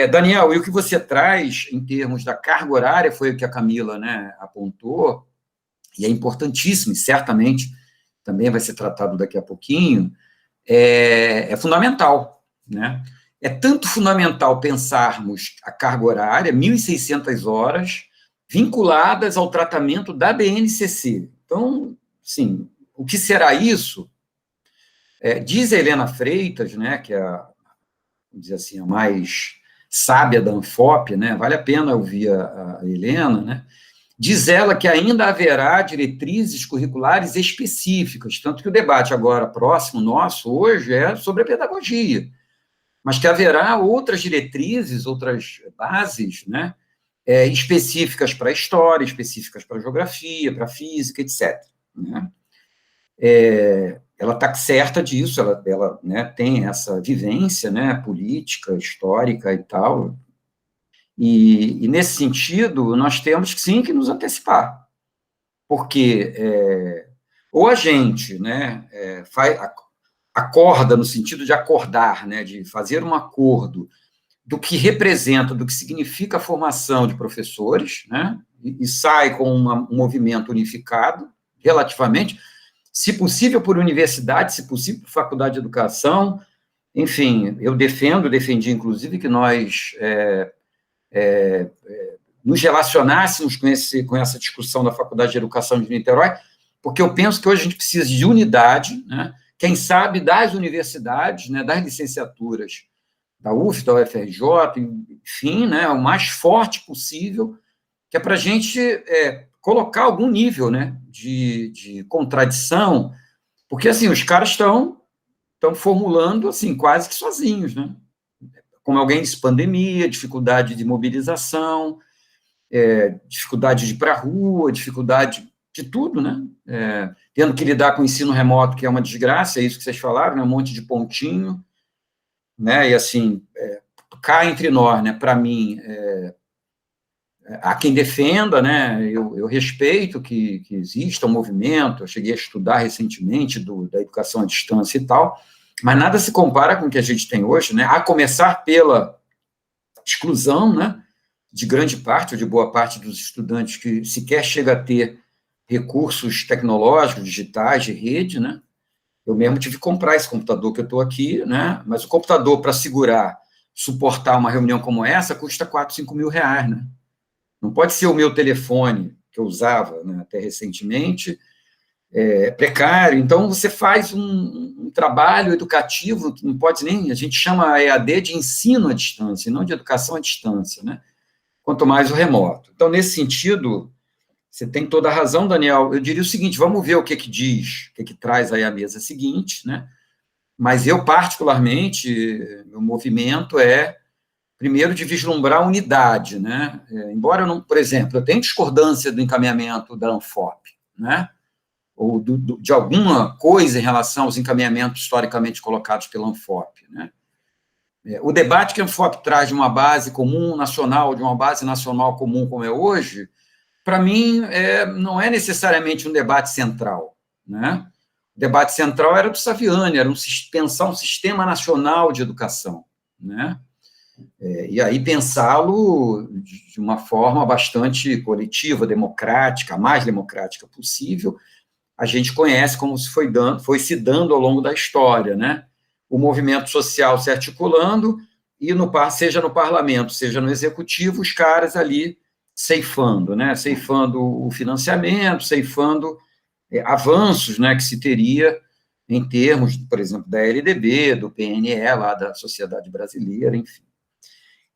[SPEAKER 1] Daniel, e o que você traz em termos da carga horária, foi o que a Camila, né, apontou, e é importantíssimo, e certamente também vai ser tratado daqui a pouquinho, é fundamental, né? É tanto fundamental pensarmos a carga horária, 1.600 horas, vinculadas ao tratamento da BNCC. Então, sim, o que será isso? Diz a Helena Freitas, né, que é vamos dizer assim, a mais sábia da Anfop, né, vale a pena ouvir a Helena, né, diz ela que ainda haverá diretrizes curriculares específicas, tanto que o debate agora próximo nosso, hoje, é sobre a pedagogia, mas que haverá outras diretrizes, outras bases, né, específicas para a história, específicas para a geografia, para a física, etc. Né? Ela está certa disso, ela né, tem essa vivência, né, política, histórica e tal, e nesse sentido, nós temos, sim, que nos antecipar, porque ou a gente, né, acorda no sentido de acordar, né, de fazer um acordo do que representa, do que significa a formação de professores, né, e sai com um movimento unificado, relativamente, se possível por universidade, se possível por faculdade de educação, enfim, eu defendi, inclusive, que nós nos relacionássemos com essa discussão da Faculdade de Educação de Niterói, porque eu penso que hoje a gente precisa de unidade, né, quem sabe das universidades, né, das licenciaturas, da UF, da UFRJ, enfim, né, o mais forte possível, que é para a gente colocar algum nível, né, de contradição, porque, assim, os caras estão formulando, assim, quase que sozinhos, né, como alguém disse, pandemia, dificuldade de mobilização, dificuldade de ir para a rua, dificuldade de tudo, né, tendo que lidar com o ensino remoto, que é uma desgraça, é isso que vocês falaram, né, um monte de pontinho, né, e assim, cá entre nós, né, para mim, há quem defenda, né, eu respeito que exista um movimento, eu cheguei a estudar recentemente da educação à distância e tal, mas nada se compara com o que a gente tem hoje, né, a começar pela exclusão, né, de grande parte, ou de boa parte dos estudantes que sequer chega a ter recursos tecnológicos, digitais, de rede, né. Eu mesmo tive que comprar esse computador que eu estou aqui, né? Mas o computador, para suportar uma reunião como essa, custa 4, 5 mil reais, né? Não pode ser o meu telefone, que eu usava, né, até recentemente, precário. Então, você faz um trabalho educativo, que não pode nem... A gente chama a EAD de ensino à distância, não de educação à distância, né? Quanto mais o remoto. Então, nesse sentido... Você tem toda a razão, Daniel. Eu diria o seguinte, vamos ver o que diz, o que traz aí a mesa seguinte, né? Mas eu, particularmente, meu movimento primeiro, de vislumbrar unidade, né? Embora eu não, por exemplo, eu tenho discordância do encaminhamento da Anfop, né? Ou de alguma coisa em relação aos encaminhamentos historicamente colocados pela Anfop, né? O debate que a Anfop traz de uma base comum nacional, de uma base nacional comum como é hoje, para mim, não é necessariamente um debate central, né? O debate central era do Saviani, era pensar um sistema nacional de educação, né? E aí pensá-lo de uma forma bastante coletiva, democrática, a mais democrática possível. A gente conhece como foi se dando ao longo da história, né? O movimento social se articulando e, seja no parlamento, seja no executivo, os caras ali ceifando, né? Ceifando o financiamento, ceifando avanços, né, que se teria em termos, por exemplo, da LDB, do PNE, lá da Sociedade Brasileira, enfim.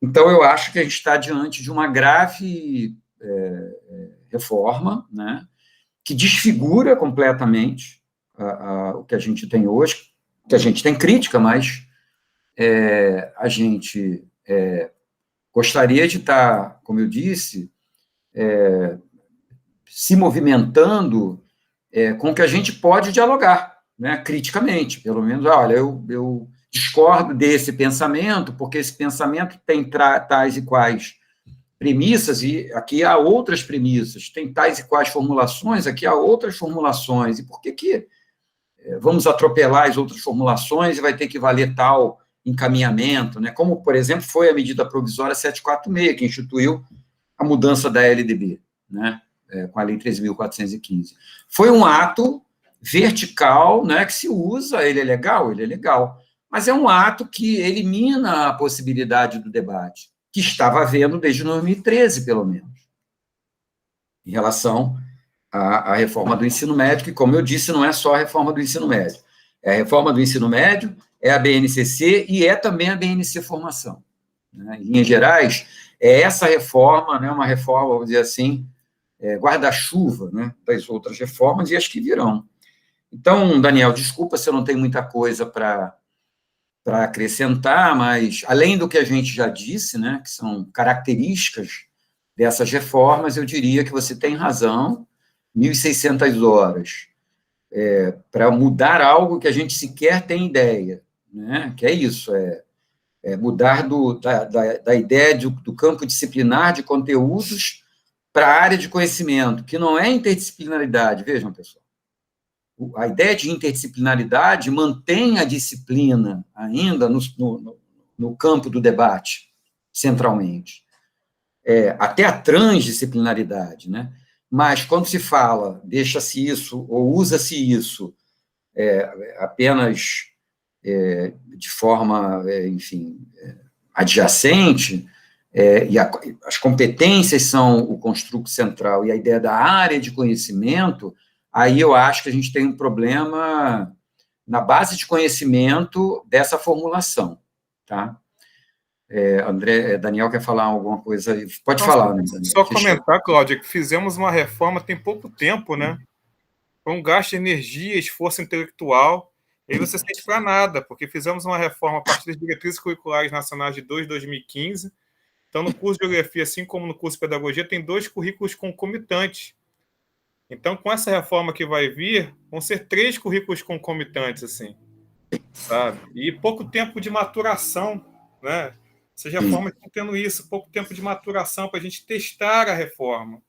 [SPEAKER 1] Então, eu acho que a gente está diante de uma grave reforma, né, que desfigura completamente o que a gente tem hoje, que a gente tem crítica, mas a gente gostaria de estar, como eu disse, se movimentando com o que a gente pode dialogar, né, criticamente, pelo menos, olha, eu discordo desse pensamento, porque esse pensamento tem tais e quais premissas, e aqui há outras premissas, tem tais e quais formulações, aqui há outras formulações, e por que vamos atropelar as outras formulações e vai ter que valer tal encaminhamento, né, como, por exemplo, foi a medida provisória 746, que instituiu a mudança da LDB, né, com a Lei 13.415. Foi um ato vertical, né, que se usa, ele é legal, mas é um ato que elimina a possibilidade do debate, que estava havendo desde 2013, pelo menos. em relação à reforma do ensino médio, que, como eu disse, não é só a reforma do ensino médio. É a reforma do ensino médio, é a BNCC e é também a BNC Formação. Né? Em linhas gerais, é essa reforma, né, uma reforma, vamos dizer assim, guarda-chuva, né, das outras reformas e as que virão. Então, Daniel, desculpa se eu não tenho muita coisa para acrescentar, mas, além do que a gente já disse, né, que são características dessas reformas, eu diria que você tem razão, 1.600 horas, para mudar algo que a gente sequer tem ideia, né, que é isso, mudar da ideia do campo disciplinar de conteúdos para a área de conhecimento, que não é interdisciplinaridade, vejam, pessoal. A ideia de interdisciplinaridade mantém a disciplina ainda no campo do debate, centralmente. Até a transdisciplinaridade, né? Mas, quando se fala, deixa-se isso, ou usa-se isso, apenas de forma, enfim, adjacente, e as competências são o construto central, e a ideia da área de conhecimento, aí eu acho que a gente tem um problema na base de conhecimento dessa formulação, tá? Daniel quer falar alguma coisa aí? Pode falar, Daniel.
[SPEAKER 6] Só comentar, Cláudia, que fizemos uma reforma tem pouco tempo, né? Foi um gasto de energia, esforço intelectual, e aí você sente para nada, porque fizemos uma reforma a partir das diretrizes curriculares nacionais de 2015, então no curso de Geografia, assim como no curso de Pedagogia, tem 2 currículos concomitantes. Então, com essa reforma que vai vir, vão ser 3 currículos concomitantes, assim, sabe? E pouco tempo de maturação, né? Essas reformas estão tendo isso, pouco tempo de maturação para a gente testar a reforma.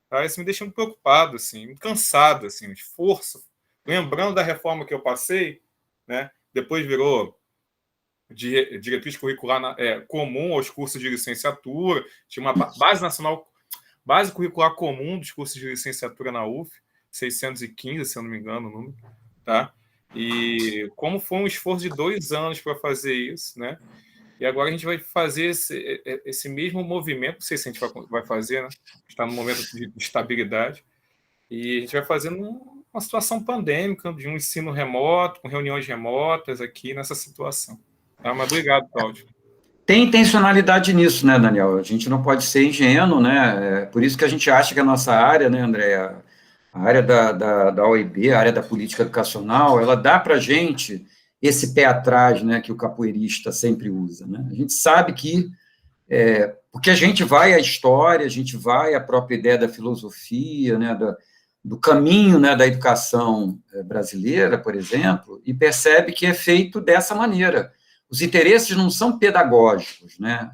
[SPEAKER 6] Tá? Isso me deixa muito preocupado, assim, cansado, assim, um esforço. Lembrando da reforma que eu passei, né? Depois virou diretriz curricular comum aos cursos de licenciatura, tinha uma base curricular comum dos cursos de licenciatura na UF, 615, se eu não me engano o número, tá? E como foi um esforço de 2 anos para fazer isso, né? E agora a gente vai fazer esse mesmo movimento, não sei se a gente vai fazer, né? Está no momento de estabilidade, e a gente vai fazer uma situação pandêmica, de um ensino remoto, com reuniões remotas aqui nessa situação. Tá? Mas obrigado, Cláudio.
[SPEAKER 1] Tem intencionalidade nisso, né, Daniel? A gente não pode ser ingênuo, né? Por isso que a gente acha que a nossa área, né, André, a área da OIB, a área da política educacional, ela dá para a gente esse pé atrás, né, que o capoeirista sempre usa, né? A gente sabe que, porque a gente vai à história, a gente vai à própria ideia da filosofia, né, do caminho, né, da educação brasileira, por exemplo, e percebe que é feito dessa maneira. Os interesses não são pedagógicos, né,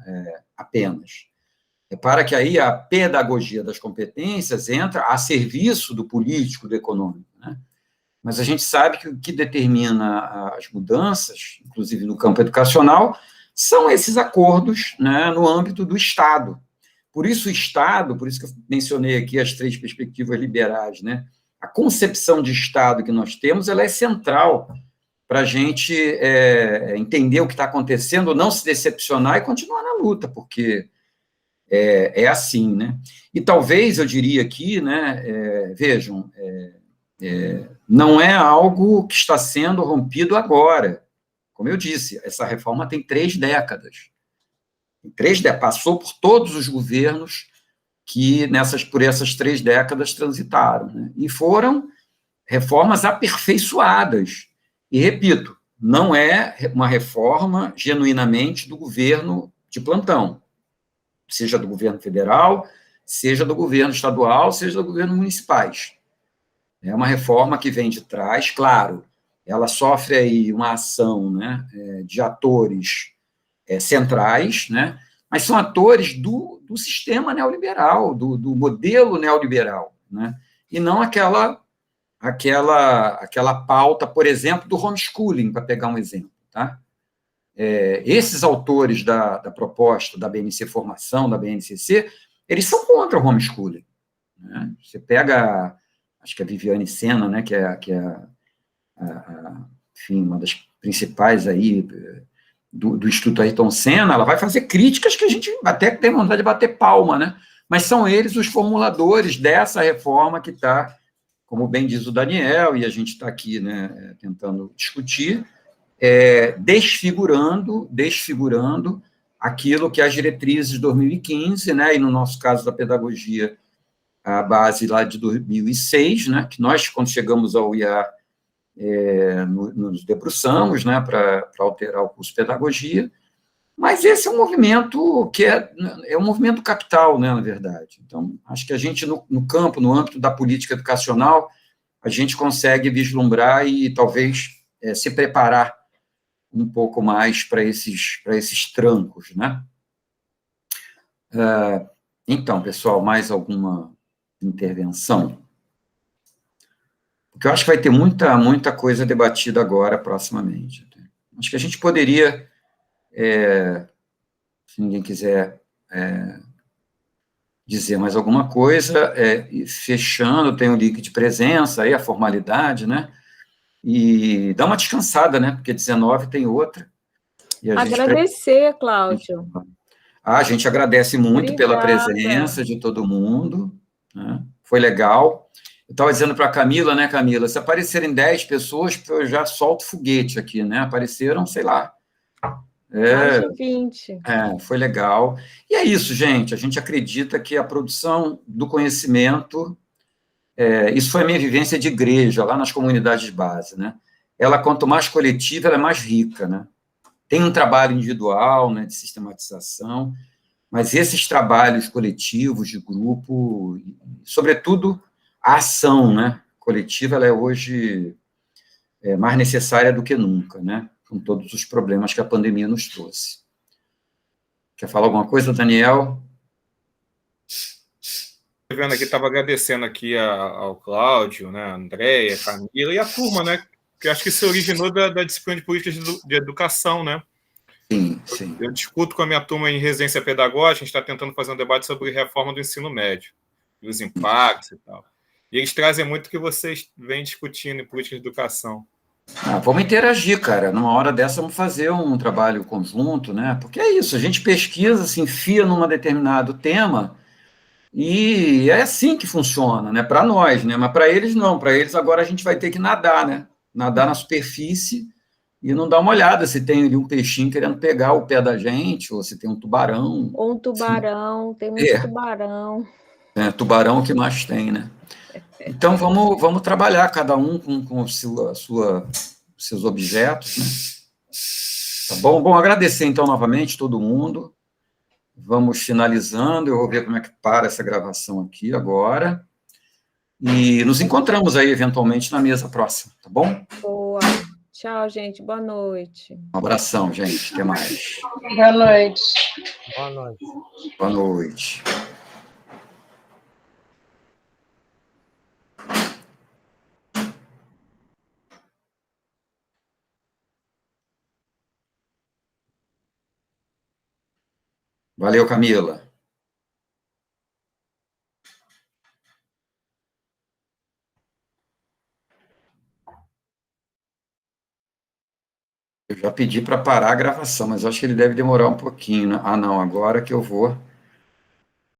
[SPEAKER 1] apenas. Para que aí a pedagogia das competências entra a serviço do político, do econômico, né? Mas a gente sabe que o que determina as mudanças, inclusive no campo educacional, são esses acordos, né, no âmbito do Estado. Por isso o Estado, por isso que eu mencionei aqui as 3 perspectivas liberais, né? A concepção de Estado que nós temos, ela é central para a gente entender o que está acontecendo, não se decepcionar e continuar na luta, porque é assim, né? E talvez, eu diria aqui, né, vejam, não é algo que está sendo rompido agora. Como eu disse, essa reforma tem 3 décadas. Passou por todos os governos que por essas 3 décadas transitaram, né? E foram reformas aperfeiçoadas. E, repito, não é uma reforma genuinamente do governo de plantão, seja do governo federal, seja do governo estadual, seja do governo municipais. É uma reforma que vem de trás, claro, ela sofre aí uma ação, né, de atores centrais, né, mas são atores do sistema neoliberal, do modelo neoliberal, né, e não aquela pauta, por exemplo, do homeschooling, para pegar um exemplo, tá? Esses autores da proposta da BNC Formação, da BNCC, eles são contra o homeschooling, né? Você pega, acho que a Viviane Sena, né, que é enfim, uma das principais aí do Instituto Ayrton Senna, ela vai fazer críticas que a gente até tem vontade de bater palma, né? mas são eles os formuladores dessa reforma que está, como bem diz o Daniel, e a gente está aqui, né, tentando discutir, desfigurando aquilo que as diretrizes de 2015, né, e no nosso caso da pedagogia, a base lá de 2006, né, que nós, quando chegamos ao IAR, nos debruçamos, né, para alterar o curso de pedagogia, mas esse é um movimento que é um movimento capital, né, na verdade. Então, acho que a gente, no campo, no âmbito da política educacional, a gente consegue vislumbrar e talvez se preparar um pouco mais para esses trancos, né? Então, pessoal, mais alguma intervenção? Porque eu acho que vai ter muita coisa debatida agora, proximamente. Acho que a gente poderia, se ninguém quiser dizer mais alguma coisa, fechando, tem o link de presença, aí a formalidade, né? E dá uma descansada, né? Porque 19 tem outra. E
[SPEAKER 4] Agradecer, Cláudio.
[SPEAKER 1] A gente agradece muito pela
[SPEAKER 4] Obrigada.
[SPEAKER 1] presença de todo mundo, né? Foi legal. Eu estava dizendo para a Camila, né, Camila, se aparecerem 10 pessoas, eu já solto foguete aqui, né? Apareceram, sei lá.
[SPEAKER 4] Mais de 20.
[SPEAKER 1] Foi legal. E é isso, gente. A gente acredita que a produção do conhecimento, isso foi a minha vivência de igreja, lá nas comunidades de base, né? Ela, quanto mais coletiva, ela é mais rica, né? Tem um trabalho individual, né, de sistematização, mas esses trabalhos coletivos, de grupo, sobretudo a ação, né, coletiva, ela é hoje mais necessária do que nunca, né, com todos os problemas que a pandemia nos trouxe. Quer falar alguma coisa, Daniel?
[SPEAKER 6] Vendo aqui, estava agradecendo aqui ao Cláudio, né, a Andréia, a Camila e a turma, né, que acho que se originou da disciplina de políticas de educação, né?
[SPEAKER 1] Sim.
[SPEAKER 6] Eu discuto com a minha turma em residência pedagógica, a gente está tentando fazer um debate sobre reforma do ensino médio, e os impactos e tal. E eles trazem muito o que vocês vêm discutindo em política de educação.
[SPEAKER 1] Vamos interagir, cara. Numa hora dessa, vamos fazer um trabalho conjunto, né? Porque é isso, a gente pesquisa, se enfia num determinado tema, e é assim que funciona, né? Para nós, né? Mas para eles, não. Para eles, agora a gente vai ter que nadar, né? Nadar na superfície e não dar uma olhada se tem ali um peixinho querendo pegar o pé da gente, ou se tem um tubarão.
[SPEAKER 4] Ou um tubarão, tem muito tubarão.
[SPEAKER 1] Tubarão que mais tem, né? Então, vamos trabalhar, cada um com seus objetos, né? Tá bom? Bom, agradecer, então, novamente, todo mundo. Vamos finalizando, eu vou ver como é que para essa gravação aqui agora. E nos encontramos aí, eventualmente, na mesa próxima, tá bom?
[SPEAKER 4] Boa. Tchau, gente. Boa noite.
[SPEAKER 1] Um abração, gente. Até mais.
[SPEAKER 2] Boa noite.
[SPEAKER 5] Boa noite.
[SPEAKER 1] Boa noite. Valeu, Camila. Eu já pedi para parar a gravação, mas acho que ele deve demorar um pouquinho, né? Não, agora que eu vou